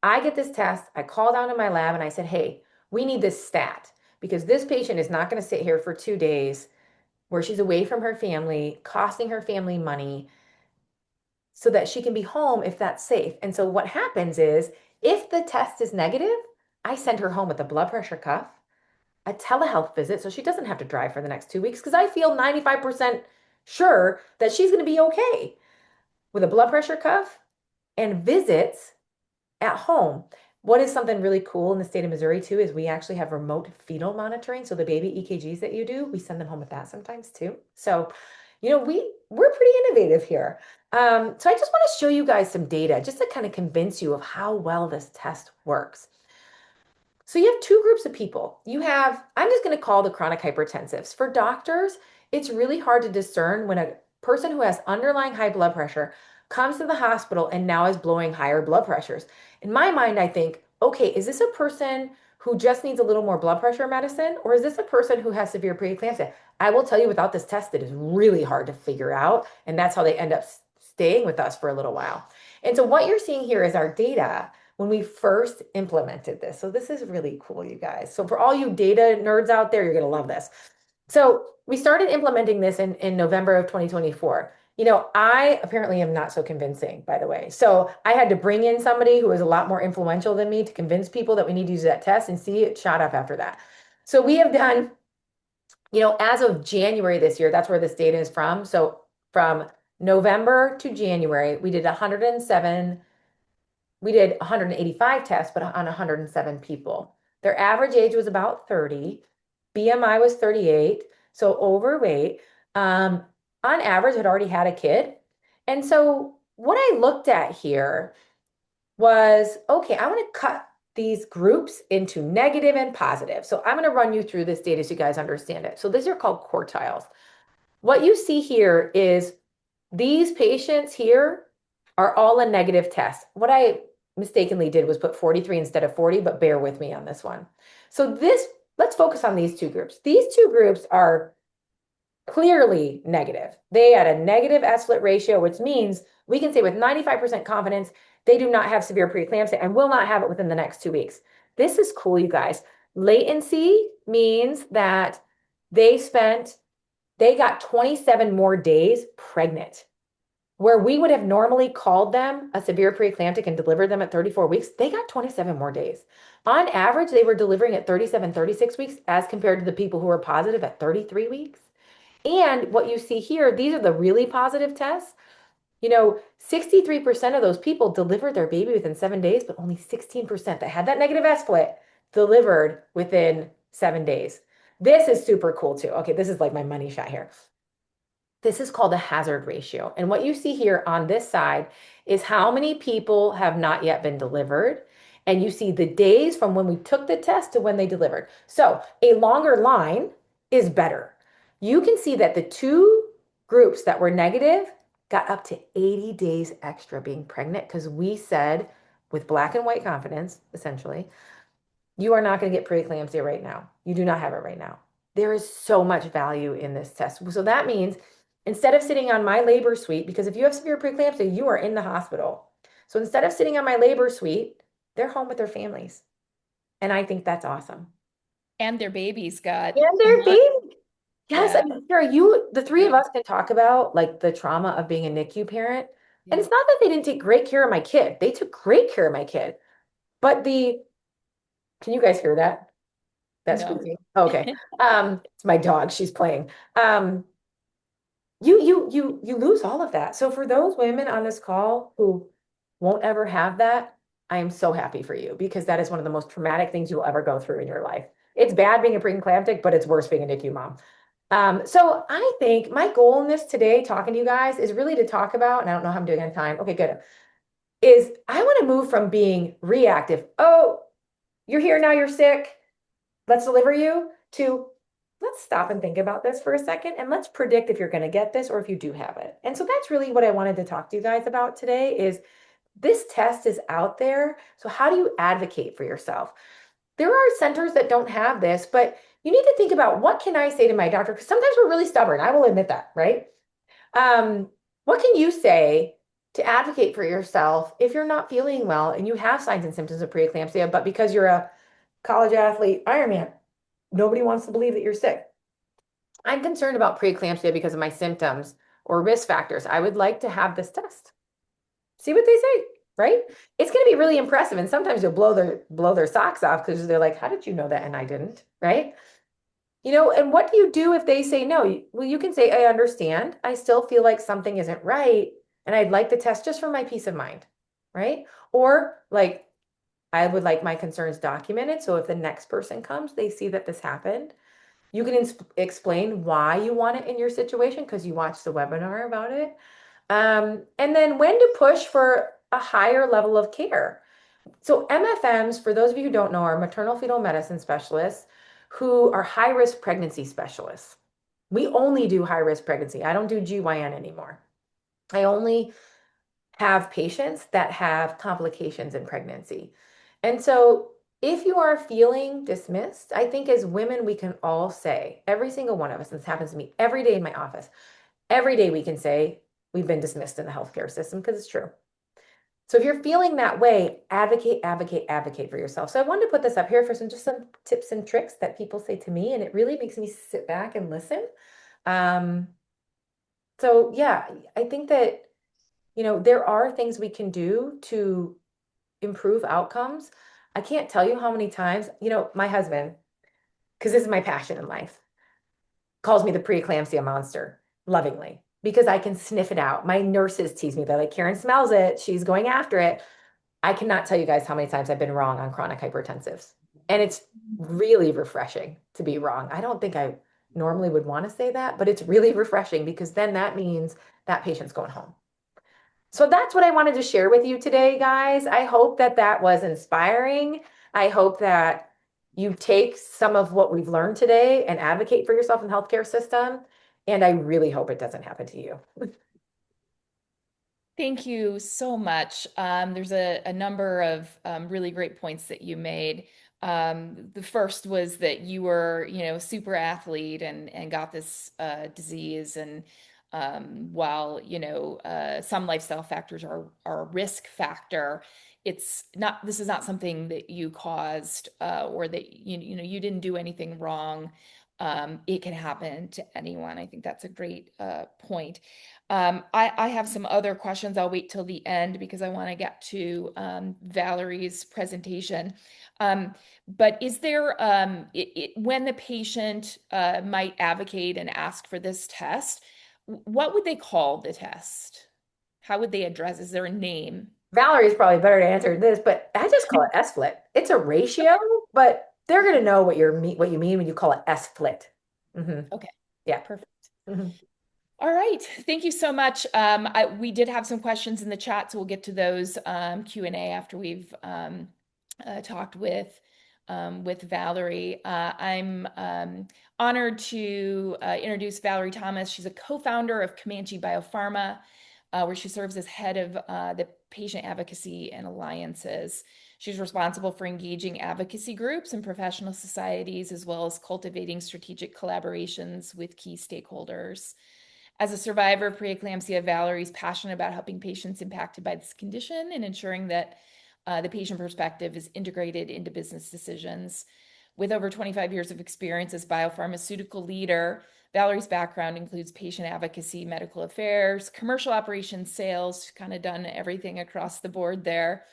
I get this test, I call down to my lab and I said, hey, we need this stat because this patient is not going to sit here for 2 days where she's away from her family, costing her family money so that she can be home if that's safe. And so what happens is if the test is negative, I send her home with a blood pressure cuff, a telehealth visit so she doesn't have to drive for the next 2 weeks because I feel 95% sure that she's going to be okay with a blood pressure cuff and visits at home. What is something really cool in the state of Missouri too is we actually have remote fetal monitoring. So the baby EKGs that you do, we send them home with that sometimes too. So, we're pretty innovative here. So I just want to show you guys some data just to kind of convince you of how well this test works. So you have two groups of people. I'm just going to call the chronic hypertensives. For doctors, it's really hard to discern when a person who has underlying high blood pressure comes to the hospital and now is blowing higher blood pressures. In my mind, I think, okay, is this a person who just needs a little more blood pressure medicine, or is this a person who has severe preeclampsia? I will tell you without this test, it is really hard to figure out. And that's how they end up staying with us for a little while. And so what you're seeing here is our data when we first implemented this. So this is really cool, you guys. So for all you data nerds out there, you're going to love this. So we started implementing this in November of 2024. I apparently am not so convincing, by the way. So I had to bring in somebody who was a lot more influential than me to convince people that we need to use that test, and see, it shot up after that. So we have done, as of January this year, that's where this data is from. So from November to January, we did 185 tests, but on 107 people. Their average age was about 30. BMI was 38, so overweight. On average, had already had a kid. And so what I looked at here was, okay, I want to cut these groups into negative and positive. So I'm going to run you through this data so you guys understand it. So these are called quartiles. What you see here is these patients here are all a negative test. What I mistakenly did was put 43 instead of 40, but bear with me on this one. So let's focus on these two groups. These two groups are clearly negative. They had a negative S-FLIT ratio, which means we can say with 95% confidence, they do not have severe preeclampsia and will not have it within the next 2 weeks. This is cool, you guys. Latency means that they got 27 more days pregnant. Where we would have normally called them a severe preeclamptic and delivered them at 34 weeks, they got 27 more days. On average, they were delivering at 37, 36 weeks as compared to the people who were positive at 33 weeks. And what you see here, these are the really positive tests. 63% of those people delivered their baby within 7 days, but only 16% that had that negative S-FLIT delivered within 7 days. This is super cool too. Okay, this is like my money shot here. This is called a hazard ratio. And what you see here on this side is how many people have not yet been delivered. And you see the days from when we took the test to when they delivered. So a longer line is better. You can see that the two groups that were negative got up to 80 days extra being pregnant because we said with black and white confidence, essentially, you are not going to get preeclampsia right now. You do not have it right now. There is so much value in this test. So that means instead of sitting on my labor suite, because if you have severe preeclampsia, you are in the hospital. So instead of sitting on my labor suite, they're home with their families. And I think that's awesome. And their babies got And their not, baby. Yes, yeah, I mean, Sarah, the three of yeah, us can talk about like the trauma of being a NICU parent. And yeah. it's not that they didn't take great care of my kid. They took great care of my kid. But can you guys hear that? That No. squeaking? Oh, okay. It's my dog. She's playing. Um, you lose all of that. So for those women on this call who won't ever have that, I am so happy for you because that is one of the most traumatic things you'll ever go through in your life. It's bad being a preeclamptic, but it's worse being a NICU mom. So I think my goal in this today, talking to you guys, is really to talk about, and I don't know how I'm doing on time. Okay, good. Is I want to move from being reactive. Oh, you're here now, you're sick. Let's deliver you to let's stop and think about this for a second and let's predict if you're going to get this or if you do have it. And so that's really what I wanted to talk to you guys about today is this test is out there. So how do you advocate for yourself? There are centers that don't have this, but you need to think about what can I say to my doctor? Because sometimes we're really stubborn. I will admit that, right? What can you say to advocate for yourself if you're not feeling well and you have signs and symptoms of preeclampsia, but because you're a college athlete, Ironman, nobody wants to believe that you're sick. I'm concerned about preeclampsia because of my symptoms or risk factors. I would like to have this test. See what they say, right? It's going to be really impressive. And sometimes you'll blow their socks off because they're like, how did you know that? And I didn't, right? And what do you do if they say no? Well, you can say, I understand. I still feel like something isn't right. And I'd like the test just for my peace of mind, right? Or like, I would like my concerns documented. So if the next person comes, they see that this happened. You can explain why you want it in your situation because you watched the webinar about it. And then when to push for a higher level of care. So MFMs, for those of you who don't know, are maternal fetal medicine specialists who are high risk pregnancy specialists. We only do high risk pregnancy. I don't do GYN anymore. I only have patients that have complications in pregnancy. And so if you are feeling dismissed, I think as women, we can all say, every single one of us, and this happens to me every day in my office, every day we can say we've been dismissed in the healthcare system because it's true. So if you're feeling that way, advocate, advocate, advocate for yourself. So I wanted to put this up here for some tips and tricks that people say to me, and it really makes me sit back and listen. Um, so yeah, I think that there are things we can do to improve outcomes. I can't tell you how many times, my husband, because this is my passion in life, calls me the preeclampsia monster lovingly because I can sniff it out. My nurses tease me. They're like, Karen smells it. She's going after it. I cannot tell you guys how many times I've been wrong on chronic hypertensives. And it's really refreshing to be wrong. I don't think I normally would want to say that, but it's really refreshing because then that means that patient's going home. So that's what I wanted to share with you today, guys. I hope that that was inspiring. I hope that you take some of what we've learned today and advocate for yourself in the healthcare system. And I really hope it doesn't happen to you. Thank you so much. There's a number of really great points that you made. The first was that you were, a super athlete and got this disease, and while some lifestyle factors are a risk factor, it's not. This is not something that you caused, or that you didn't do anything wrong. It can happen to anyone. I think that's a great point. I have some other questions. I'll wait till the end because I want to get to Valerie's presentation. But is there, when the patient might advocate and ask for this test, what would they call the test? How would they address? Is there a name? Valerie's probably better to answer this, but I just call it S-split. It's a ratio, but they're going to know what you mean when you call it S-split. Hmm. Okay, Yeah. perfect. Hmm. All right. Thank you so much. We did have some questions in the chat, so we'll get to those Q&A after we've talked with Valerie. I'm honored to introduce Valerie Thomas. She's a co-founder of Comanche Biopharma, where she serves as head of the patient advocacy and alliances. She's responsible for engaging advocacy groups and professional societies, as well as cultivating strategic collaborations with key stakeholders. As a survivor of preeclampsia, Valerie's passionate about helping patients impacted by this condition and ensuring that the patient perspective is integrated into business decisions. With over 25 years of experience as biopharmaceutical leader, Valerie's background includes patient advocacy, medical affairs, commercial operations, sales. She's kind of done everything across the board there.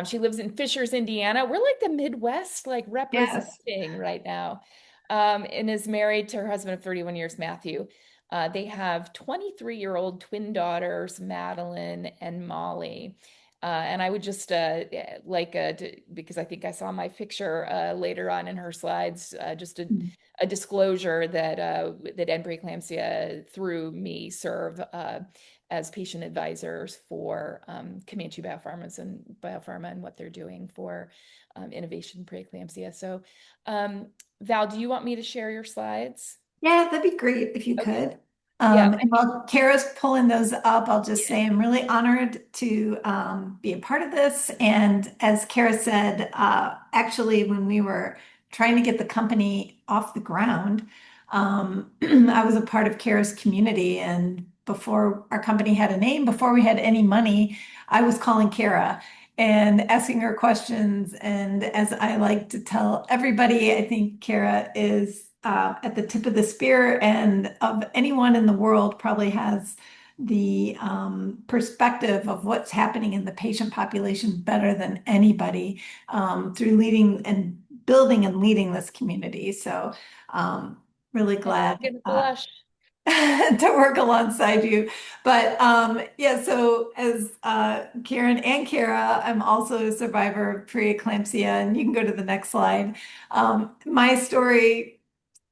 She lives in Fishers, Indiana. We're like the Midwest, like Yes. representing right now, and is married to her husband of 31 years, Matthew. They have 23-year-old twin daughters, Madeline and Molly. And I would just because I think I saw my picture later on in her slides, just a disclosure that End Preeclampsia through me serve as patient advisors for Comanche Biopharma and what they're doing for innovation preeclampsia. So, Val, do you want me to share your slides? Yeah, that'd be great if you Okay. could. Yeah. And while Kara's pulling those up, I'll just Yeah. say I'm really honored to be a part of this. And as Kara said, actually, when we were trying to get the company off the ground, I was a part of Kara's community. And before our company had a name, before we had any money, I was calling Kara and asking her questions. And as I like to tell everybody, I think Kara is at the tip of the spear, and of anyone in the world probably has the perspective of what's happening in the patient population better than anybody through leading and building and leading this community. So really Oh, I'm glad gonna blush. to work alongside you. But yeah, so as Karen and Kara, I'm also a survivor of preeclampsia, and you can go to the next slide. My story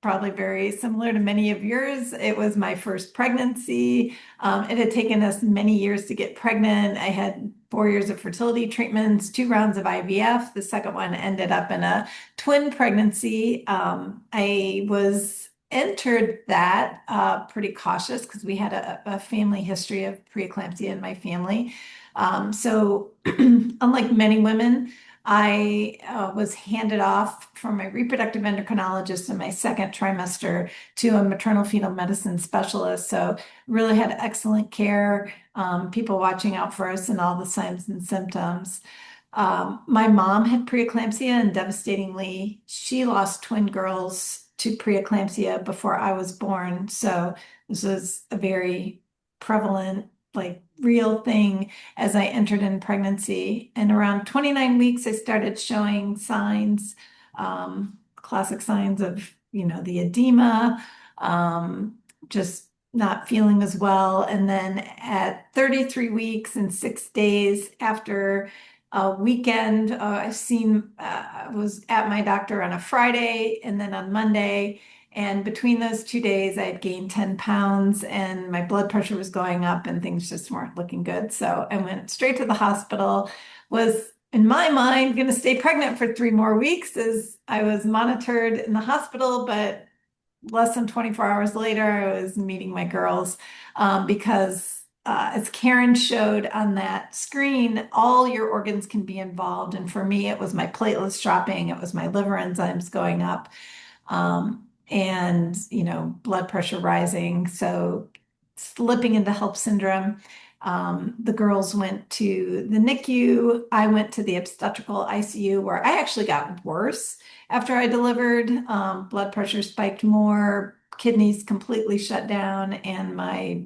probably very similar to many of yours. It was my first pregnancy. It had taken us many years to get pregnant. I had 4 years of fertility treatments, 2 rounds of IVF. The second one ended up in a twin pregnancy. I was entered that pretty cautious because we had a family history of preeclampsia in my family. So unlike many women, I was handed off from my reproductive endocrinologist in my second trimester to a maternal fetal medicine specialist. So really had excellent care, people watching out for us and all the signs and symptoms. My mom had preeclampsia, and devastatingly, she lost twin girls to preeclampsia before I was born. So this was a very prevalent, like real thing as I entered in pregnancy. And around 29 weeks, I started showing signs, classic signs of, the edema, just not feeling as well. And then at 33 weeks and 6 days after a weekend, I was at my doctor on a Friday and then on Monday. And between those 2 days, I had gained 10 pounds and my blood pressure was going up and things just weren't looking good. So I went straight to the hospital, was in my mind going to stay pregnant for 3 more weeks as I was monitored in the hospital, but less than 24 hours later, I was meeting my girls because as Karen showed on that screen, all your organs can be involved. And for me, it was my platelets dropping, it was my liver enzymes going up, and blood pressure rising. So slipping into HELP syndrome. The girls went to the NICU. I went to the obstetrical ICU where I actually got worse after I delivered. Blood pressure spiked more, kidneys completely shut down, and my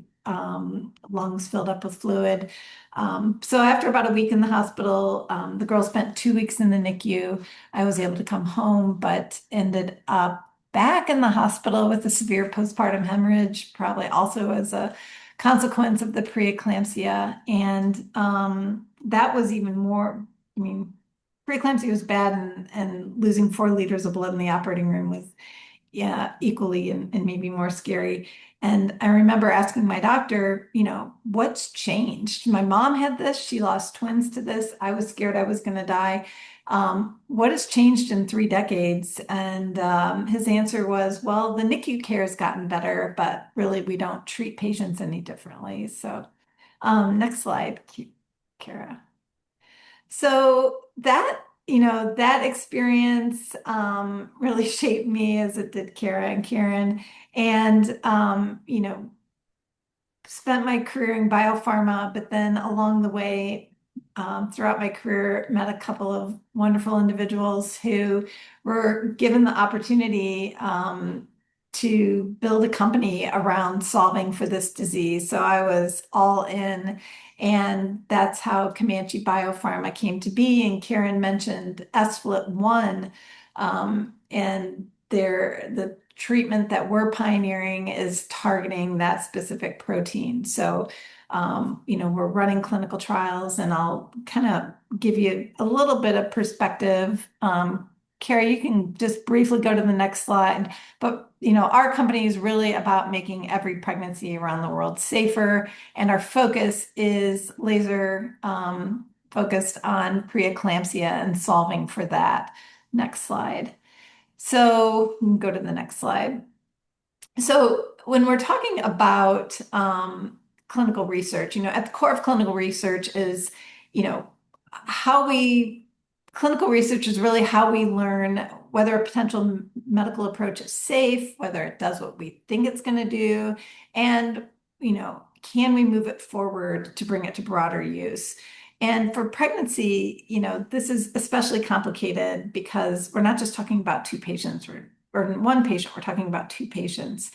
lungs filled up with fluid. So after about a week in the hospital, the girls spent 2 weeks in the NICU. I was able to come home, but ended up back in the hospital with a severe postpartum hemorrhage, probably also as a consequence of the preeclampsia. And that was even more, I mean, preeclampsia was bad, and losing 4 liters of blood in the operating room was, yeah, equally and maybe more scary. And I remember asking my doctor, what's changed? My mom had this, she lost twins to this. I was scared I was going to die. What has changed in 3 decades? And his answer was, well, the NICU care has gotten better, but really we don't treat patients any differently. So next slide, Kara. So that experience really shaped me as it did Kara and Karen. And spent my career in biopharma, but then along the way, throughout my career, met a couple of wonderful individuals who were given the opportunity to build a company around solving for this disease. So I was all in, and that's how Comanche Biopharma came to be. And Karen mentioned SFLT1, and the treatment that we're pioneering is targeting that specific protein. So, we're running clinical trials, and I'll kind of give you a little bit of perspective. Carrie, you can just briefly go to the next slide. But, our company is really about making every pregnancy around the world safer, and our focus is laser focused on preeclampsia and solving for that. Next slide. So we can go to the next slide. So when we're talking about clinical research, at the core of clinical research is, you know, how we, clinical research is really how we learn whether a potential medical approach is safe, whether it does what we think it's going to do, and, can we move it forward to bring it to broader use? And for pregnancy, this is especially complicated because we're not just talking about two patients or one patient, we're talking about two patients.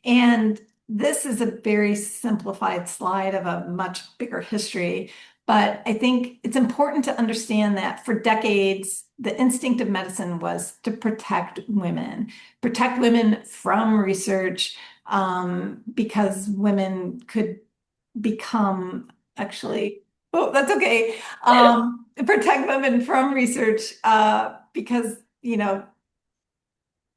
And this is a very simplified slide of a much bigger history. But I think it's important to understand that for decades, the instinct of medicine was to protect women from research, because women could become actually, oh, that's okay. Protect women from research because,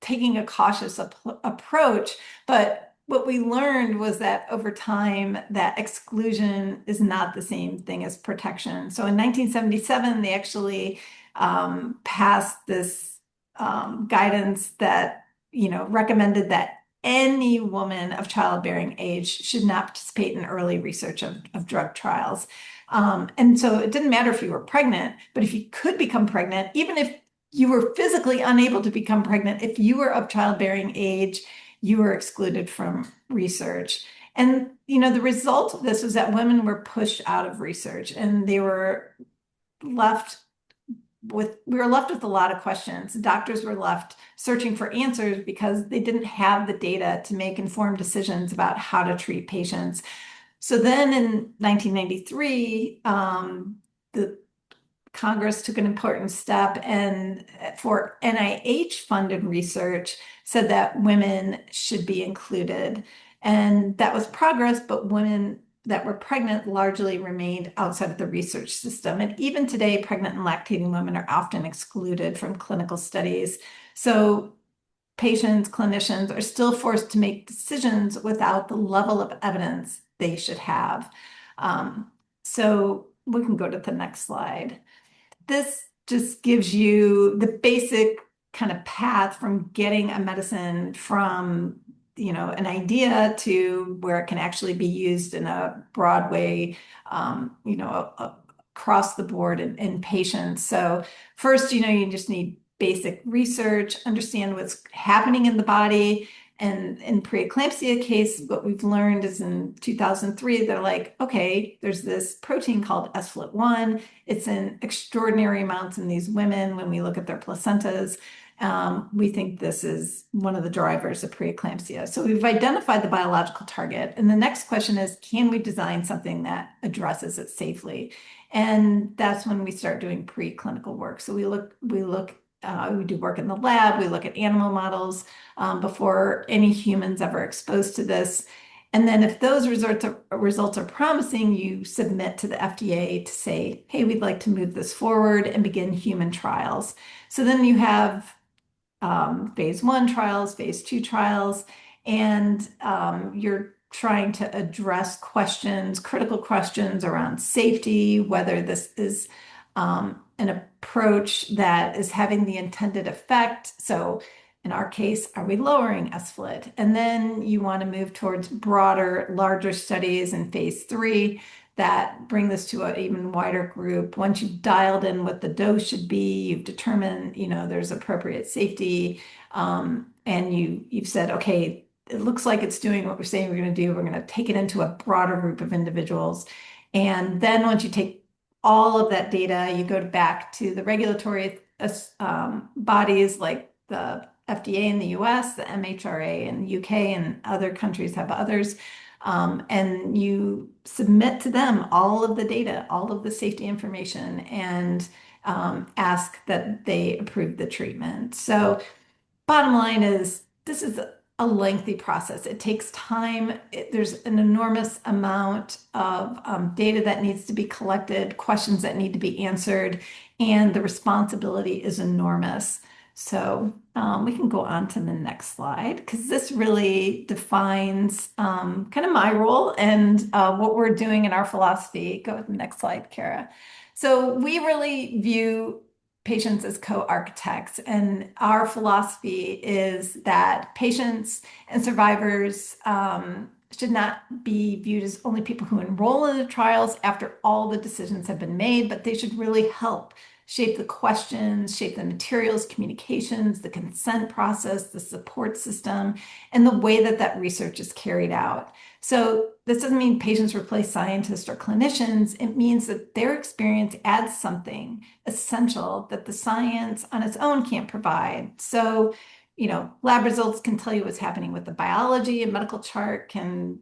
taking a cautious approach. But what we learned was that over time, that exclusion is not the same thing as protection. So in 1977, they actually passed this guidance that, recommended that any woman of childbearing age should not participate in early research of drug trials. And so it didn't matter if you were pregnant, but if you could become pregnant, even if you were physically unable to become pregnant, if you were of childbearing age, you were excluded from research. And, the result of this was that women were pushed out of research, and we were left with a lot of questions. Doctors were left searching for answers because they didn't have the data to make informed decisions about how to treat patients. So then in 1993, the Congress took an important step and for NIH-funded research said that women should be included. And that was progress, but women that were pregnant largely remained outside of the research system. And even today, pregnant and lactating women are often excluded from clinical studies. So patients, clinicians are still forced to make decisions without the level of evidence they should have. So we can go to the next slide. This just gives you the basic kind of path from getting a medicine from, an idea to where it can actually be used in a broad way, across the board in patients. So first, you just need basic research, understand what's happening in the body. And in preeclampsia case, what we've learned is in 2003, they're like, okay, there's this protein called sflt1. It's in extraordinary amounts in these women when we look at their placentas. We think this is one of the drivers of preeclampsia. So we've identified the biological target. And the next question is, can we design something that addresses it safely? And that's when we start doing preclinical work. So we do work in the lab, we look at animal models before any humans ever exposed to this. And then if those results are promising, you submit to the FDA to say, hey, we'd like to move this forward and begin human trials. So then you have phase 1 trials, phase 2 trials, and you're trying to address critical questions around safety, whether this is an approach that is having the intended effect. So in our case, are we lowering sFlt? And then you want to move towards broader, larger studies in phase 3 that bring this to an even wider group. Once you've dialed in what the dose should be, you've determined, there's appropriate safety, and you've said, okay, it looks like it's doing what we're saying we're going to do. We're going to take it into a broader group of individuals. And then once you take all of that data, you go back to the regulatory bodies like the FDA in the US, the MHRA in the UK, and other countries have others. And you submit to them all of the data, all of the safety information, and ask that they approve the treatment. So bottom line is, this is a lengthy process. It takes time. There's an enormous amount of data that needs to be collected, questions that need to be answered, and the responsibility is enormous. So we can go on to the next slide, because this really defines kind of my role and what we're doing in our philosophy. Go to the next slide, Kara. So we really view patients as co-architects, and our philosophy is that patients and survivors should not be viewed as only people who enroll in the trials after all the decisions have been made, but they should really help shape the questions, shape the materials, communications, the consent process, the support system, and the way that that research is carried out. So this doesn't mean patients replace scientists or clinicians. It means that their experience adds something essential that the science on its own can't provide. So, lab results can tell you what's happening with the biology. A medical chart can,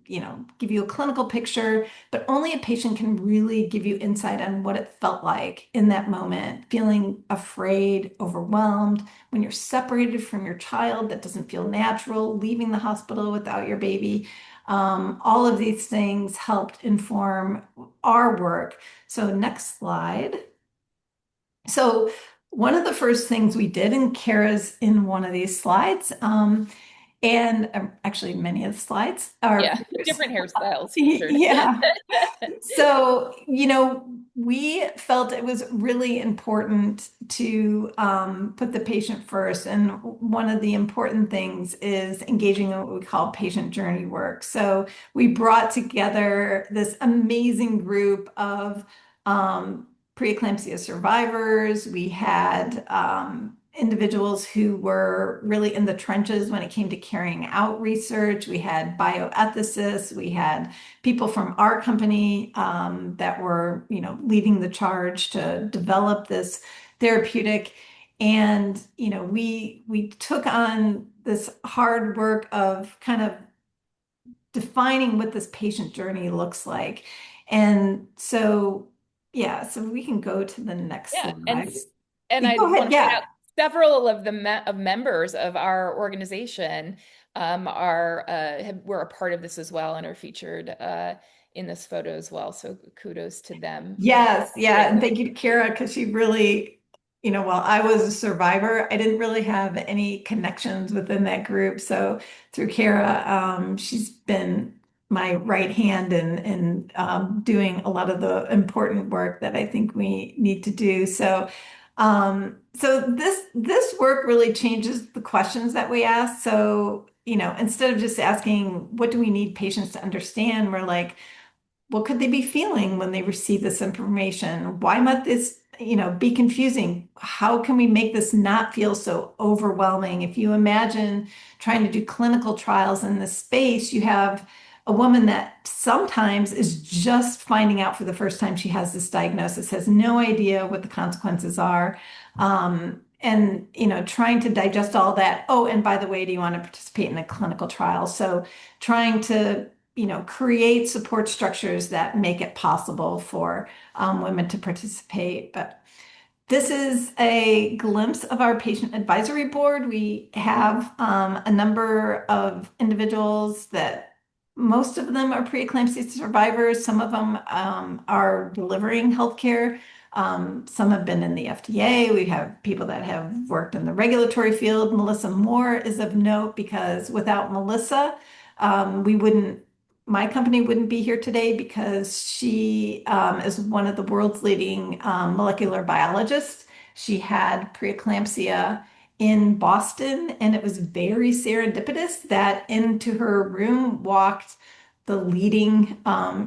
give you a clinical picture, but only a patient can really give you insight on what it felt like in that moment, feeling afraid, overwhelmed, when you're separated from your child, that doesn't feel natural, leaving the hospital without your baby. All of these things helped inform our work. So next slide. So one of the first things we did, and Kara's in one of these slides, and actually many of the slides are different hairstyles featured. Yeah. So, we felt it was really important to put the patient first. And one of the important things is engaging in what we call patient journey work. So we brought together this amazing group of preeclampsia survivors. We had individuals who were really in the trenches when it came to carrying out research. We had bioethicists. We had people from our company that were, leading the charge to develop this therapeutic. And, we took on this hard work of kind of defining what this patient journey looks like. And so, yeah, so we can go to the next slide. And I Go want ahead, to point yeah. out several of the members of our organization were a part of this as well and are featured in this photo as well. So kudos to them. Yes, yeah, and thank you to Kara, because she really while I was a survivor, I didn't really have any connections within that group. So through Kara, she's been my right hand in doing a lot of the important work that I think we need to do. So this work really changes the questions that we ask. So, instead of just asking, what do we need patients to understand, we're like, what could they be feeling when they receive this information? Why might this, be confusing? How can we make this not feel so overwhelming? If you imagine trying to do clinical trials in this space, you have a woman that sometimes is just finding out for the first time she has this diagnosis, has no idea what the consequences are. And trying to digest all that. Oh, and by the way, do you want to participate in a clinical trial? So trying to create support structures that make it possible for women to participate. But this is a glimpse of our patient advisory board. We have a number of individuals that most of them are preeclampsia survivors. Some of them are delivering healthcare. Some have been in the FDA. We have people that have worked in the regulatory field. Melissa Moore is of note because without Melissa, we wouldn't my company wouldn't be here today because she is one of the world's leading molecular biologists. She had preeclampsia in Boston, and it was very serendipitous that into her room walked the leading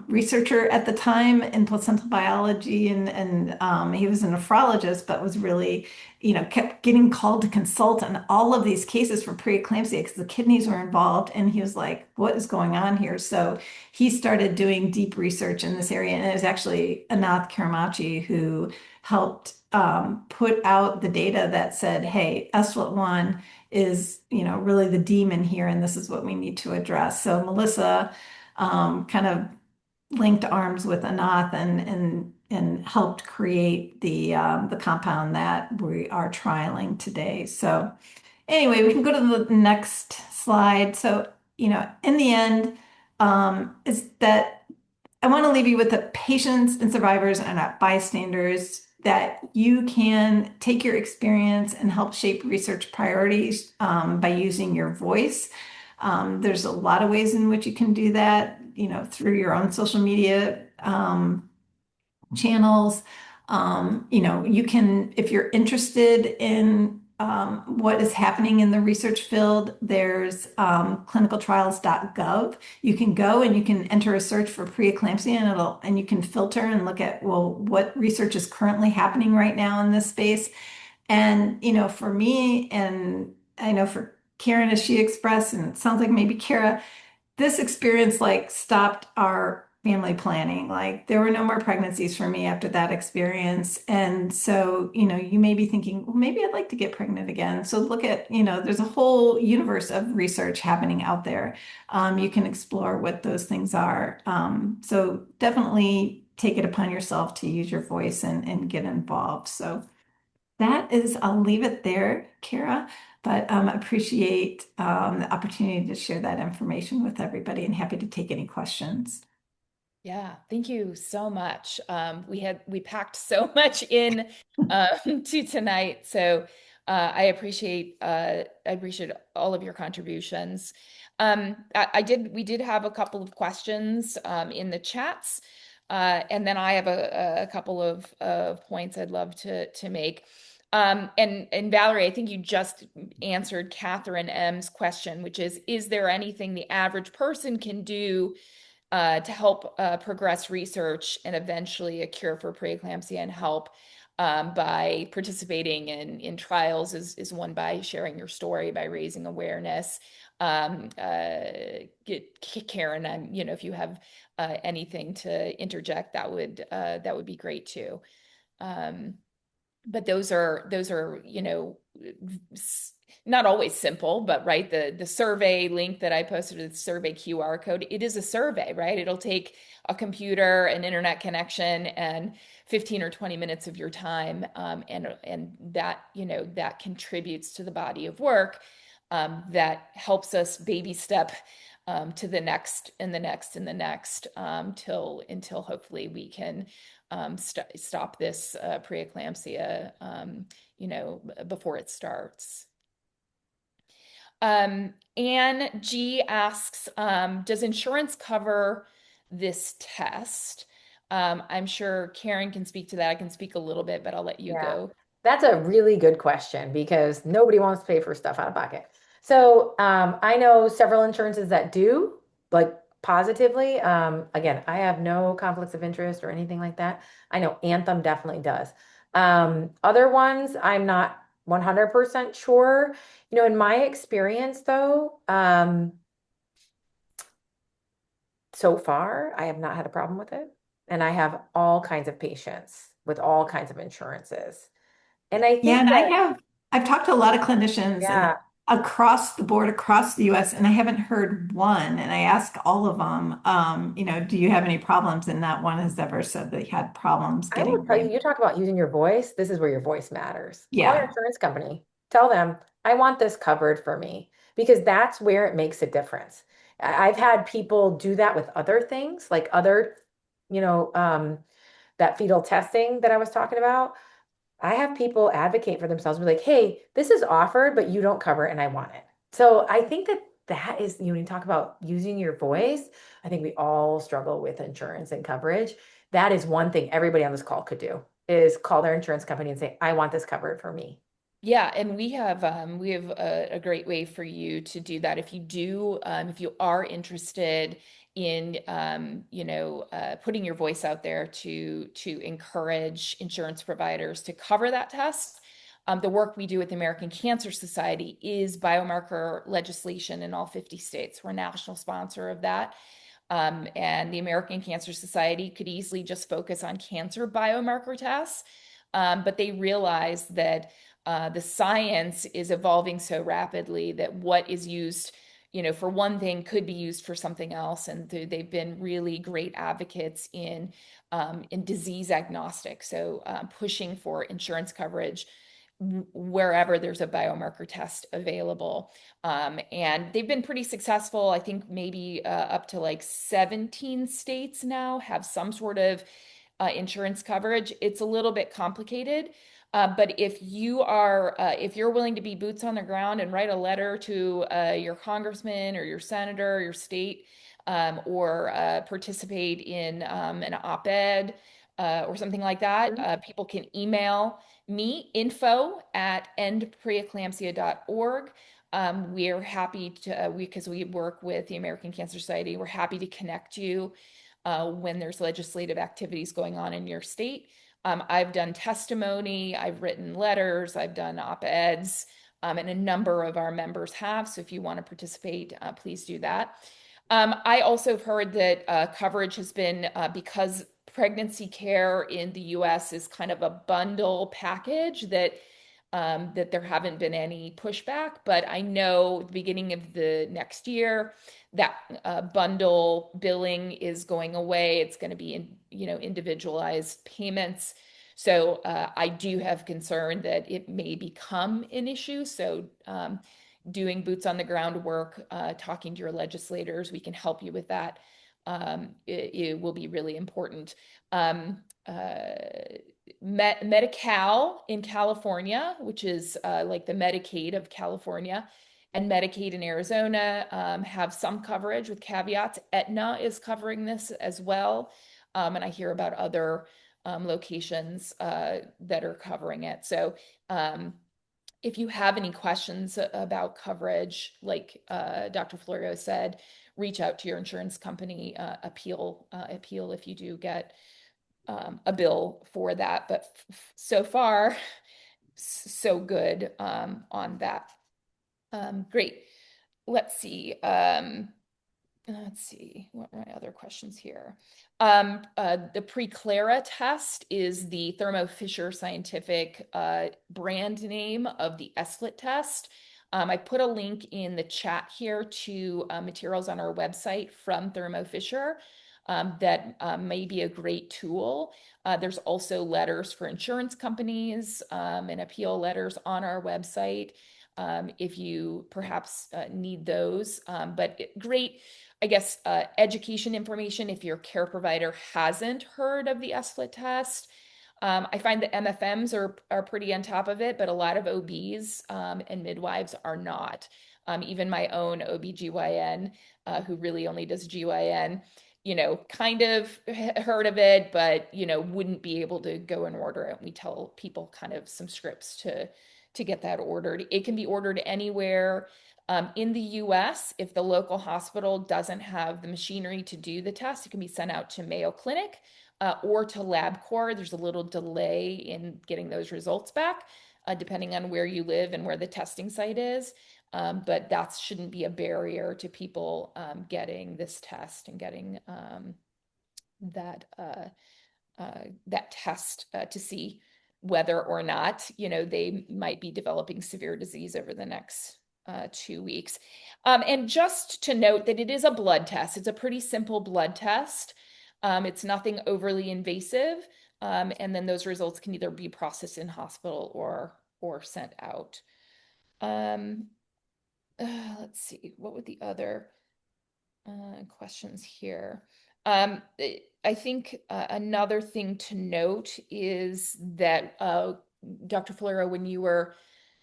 researcher at the time in placental biology, and he was a nephrologist, but was really, kept getting called to consult on all of these cases for preeclampsia because the kidneys were involved. And he was like, what is going on here? So he started doing deep research in this area. And it was actually Ananth Karamachi who helped put out the data that said, hey, SWLT1 is, really the demon here, and this is what we need to address. So Melissa kind of linked arms with Anath and helped create the compound that we are trialing today. So anyway, we can go to the next slide. So, in the end, is that I want to leave you with the patients and survivors and not bystanders that you can take your experience and help shape research priorities by using your voice. There's a lot of ways in which you can do that, through your own social media channels. You can, if you're interested in what is happening in the research field, there's clinicaltrials.gov. You can go and you can enter a search for preeclampsia, and you can filter and look at, well, what research is currently happening right now in this space. And, for me, and I know for Karen, as she expressed, and it sounds like maybe Kara, this experience like stopped our family planning. Like there were no more pregnancies for me after that experience. And so, you may be thinking, well, maybe I'd like to get pregnant again. So look at, there's a whole universe of research happening out there. You can explore what those things are. So definitely take it upon yourself to use your voice and get involved. So that is, I'll leave it there, Kara, but appreciate the opportunity to share that information with everybody and happy to take any questions. Yeah, thank you so much. We packed so much in to tonight, so I appreciate all of your contributions. We did have a couple of questions in the chats, and then I have a couple of points I'd love to make. And Valerie, I think you just answered Catherine M's question, which is there anything the average person can do to help progress research and eventually a cure for preeclampsia, and help by participating in trials is one, by sharing your story, by raising awareness. Karen, if you have anything to interject, that would be great too. But those are not always simple, but right, the survey link that I posted, the survey QR code, it is a survey, right? It'll take a computer, an internet connection, and 15 or 20 minutes of your time, and that contributes to the body of work that helps us baby step to the next and the next and the next, until hopefully we can stop this preeclampsia, before it starts. Anne G asks, does insurance cover this test? I'm sure Karen can speak to that. I can speak a little bit, but I'll let you Yeah, go. that's a really good question because nobody wants to pay for stuff out of pocket. So I know several insurances that do, like positively. Again, I have no conflicts of interest or anything like that. I know Anthem definitely does. Other ones, I'm not 100% sure. In my experience though, so far, I have not had a problem with it. And I have all kinds of patients with all kinds of insurances. And I Yeah, think and that, I've talked to a lot of clinicians and yeah, across the board, across the US, and I haven't heard one. And I ask all of them, do you have any problems? And not one has ever said they had problems I will getting tell you, reimbursed. you talk about using your voice. This is where your voice matters. Call your Yeah. insurance company. Tell them, I want this covered for me, because that's where it makes a difference. I've had people do that with other things, like other, you know, um, that fetal testing that I was talking about. I have people advocate for themselves, be like, hey, this is offered, but you don't cover it and I want it. So I think that that is, when you talk about using your voice, I think we all struggle with insurance and coverage. That is one thing everybody on this call could do, is call their insurance company and say, I want this covered for me. Yeah, and we have a great way for you to do that. If you are interested in putting your voice out there to encourage insurance providers to cover that test. The work we do with the American Cancer Society is biomarker legislation in all 50 states. We're a national sponsor of that. And the American Cancer Society could easily just focus on cancer biomarker tests, but they realize that the science is evolving so rapidly that what is used, for one thing could be used for something else. And they've been really great advocates in disease agnostic. So pushing for insurance coverage wherever there's a biomarker test available. And they've been pretty successful. I think maybe up to like 17 states now have some sort of insurance coverage. It's a little bit complicated. But if you're willing to be boots on the ground and write a letter to your congressman or your senator or your state, or participate in an op-ed or something like that, people can email me, info@endpreeclampsia.org. We're happy to, because we work with the American Cancer Society, we're happy to connect you when there's legislative activities going on in your state. I've done testimony, I've written letters, I've done op-eds, and a number of our members have. So if you want to participate, please do that. I also have heard that coverage has been, because pregnancy care in the US is kind of a bundle package, that there haven't been any pushback. But I know the beginning of the next year, that bundle billing is going away. It's going to be individualized payments. So I do have concern that it may become an issue. So doing boots on the ground work, talking to your legislators, we can help you with that. It will be really important. Um, uh, Medi-Cal in California, which is like the Medicaid of California, and Medicaid in Arizona have some coverage with caveats. Aetna is covering this as well. And I hear about other locations that are covering it. So if you have any questions about coverage, like Dr. Florio said, reach out to your insurance company, appeal if you do get a bill for that. But so far, so good on that. Great. Let's see. Let's see, what are my other questions here? The Preclara test is the Thermo Fisher Scientific brand name of the SLIT test. I put a link in the chat here to materials on our website from Thermo Fisher that may be a great tool. There's also letters for insurance companies and appeal letters on our website. if you perhaps need those. But great, I guess, education information if your care provider hasn't heard of the SFLT test. I find that MFMs are pretty on top of it, but a lot of OBs and midwives are not. Even my own OBGYN, who really only does GYN, kind of heard of it, but, wouldn't be able to go and order it. We tell people kind of some scripts to get that ordered. It can be ordered anywhere. In the US, if the local hospital doesn't have the machinery to do the test, it can be sent out to Mayo Clinic or to LabCorp. There's a little delay in getting those results back, depending on where you live and where the testing site is. But that shouldn't be a barrier to people getting this test and getting that that test to see whether or not, they might be developing severe disease over the next 2 weeks. And just to note that it is a blood test. It's a pretty simple blood test. It's nothing overly invasive. And then those results can either be processed in hospital or sent out. Let's see, what would the other questions here? I think another thing to note is that Dr. Florio, when you were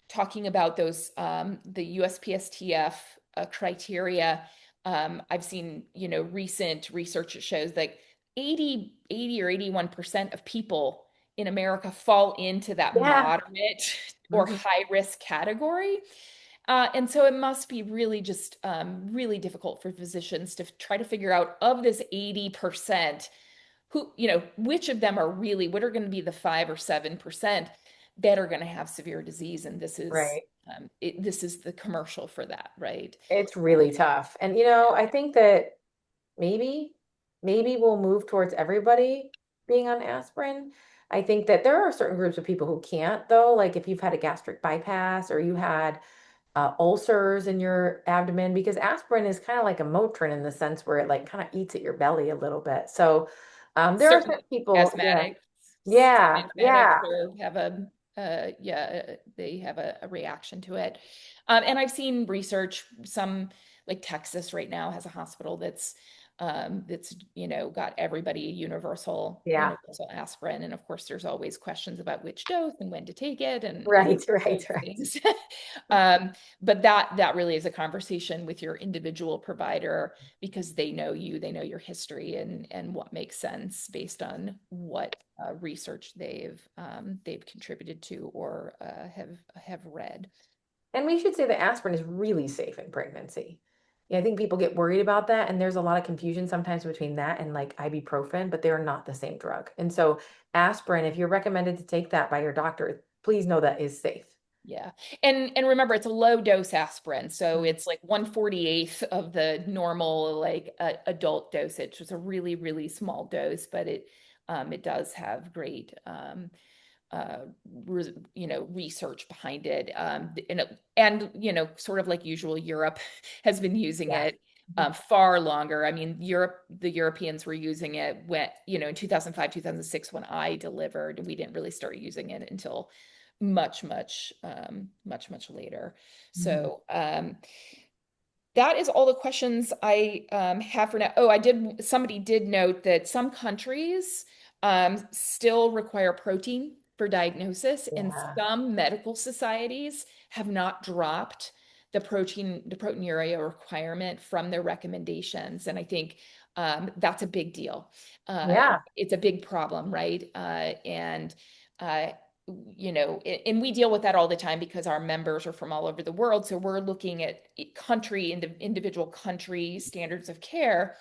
talking about those the USPSTF criteria, I've seen recent research that shows that 80 or 81% of people in America fall into that Yeah. moderate or Mhm. high risk category. And so it must be really just really difficult for physicians to try to figure out of this 80%, which of them are really, what are going to be the 5 or 7% that are going to have severe disease. And Right. this is the commercial for that, right? It's really tough. And I think that maybe, maybe we'll move towards everybody being on aspirin. I think that there are certain groups of people who can't, though, like if you've had a gastric bypass or you had ulcers in your abdomen, because aspirin is kind of like a Motrin in the sense where it like kind of eats at your belly a little bit. So there are Certain certain people, yeah, asthmatics, yeah, yeah, have a they have a reaction to it. And I've seen research, some like Texas right now has a hospital that's got everybody a yeah. universal aspirin. And of course there's always questions about which dose and when to take it and Right, right, those right. things. But that really is a conversation with your individual provider, because they know you, they know your history and what makes sense based on what research they've contributed to or have read. And we should say that aspirin is really safe in pregnancy. Yeah, I think people get worried about that, and there's a lot of confusion sometimes between that and like ibuprofen, but they are not the same drug. And so, aspirin, if you're recommended to take that by your doctor, please know that is safe. Yeah. And remember, it's a low dose aspirin. So Mhm. it's like 1/48th of the normal like adult dosage. It's a really, really small dose, but it does have great research behind it. And sort of like usual, Europe has been using Yeah. it far longer. I mean, the Europeans were using it when, in 2005, 2006, when I delivered. We didn't really start using it until much later. Mhm. So, that is all the questions I have for now. Oh, somebody did note that some countries still require protein for diagnosis, and Yeah. some medical societies have not dropped the proteinuria requirement from their recommendations. And I think that's a big deal. Yeah. It's a big problem, right? And uh, and we deal with that all the time because our members are from all over the world. So we're looking at individual country standards of care.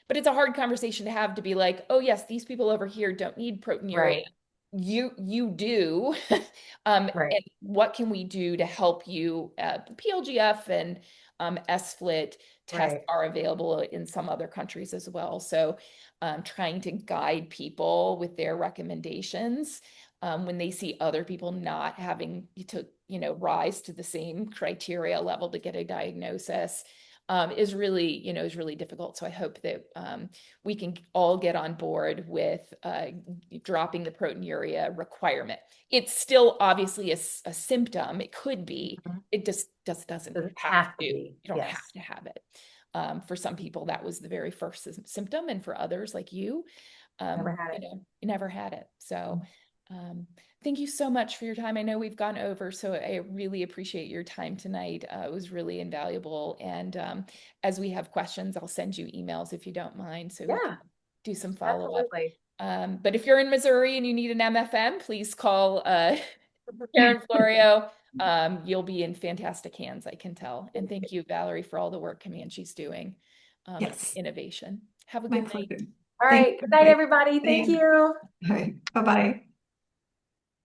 But it's a hard conversation to have, to be like, oh yes, these people over here don't need proteinuria. Right. You do. Right. And what can we do to help you? PLGF and SFLT tests Right. are available in some other countries as well. So trying to guide people with their recommendations when they see other people not having to, rise to the same criteria level to get a diagnosis. is really, is really difficult. So I hope that we can all get on board with dropping the proteinuria requirement. It's still obviously a symptom. It could be. It just doesn't Doesn't have have to to. be. You don't have Yes. to have it. For some people, that was the very first symptom, and for others, like you, Never had it. you never had it. So thank you so much for your time. I know we've gone over, so I really appreciate your time tonight. It was really invaluable. And as we have questions, I'll send you emails if you don't mind, so we Yeah, can do some follow-up. absolutely. But if you're in Missouri and you need an MFM, please call Karen Florio. You'll be in fantastic hands, I can tell. And thank you, Valerie, for all the work Comanche's doing in Yes, innovation. Have a my good night. pleasure. All Thank right. Good night, you. everybody. Thank Thanks. you. All right. Bye-bye.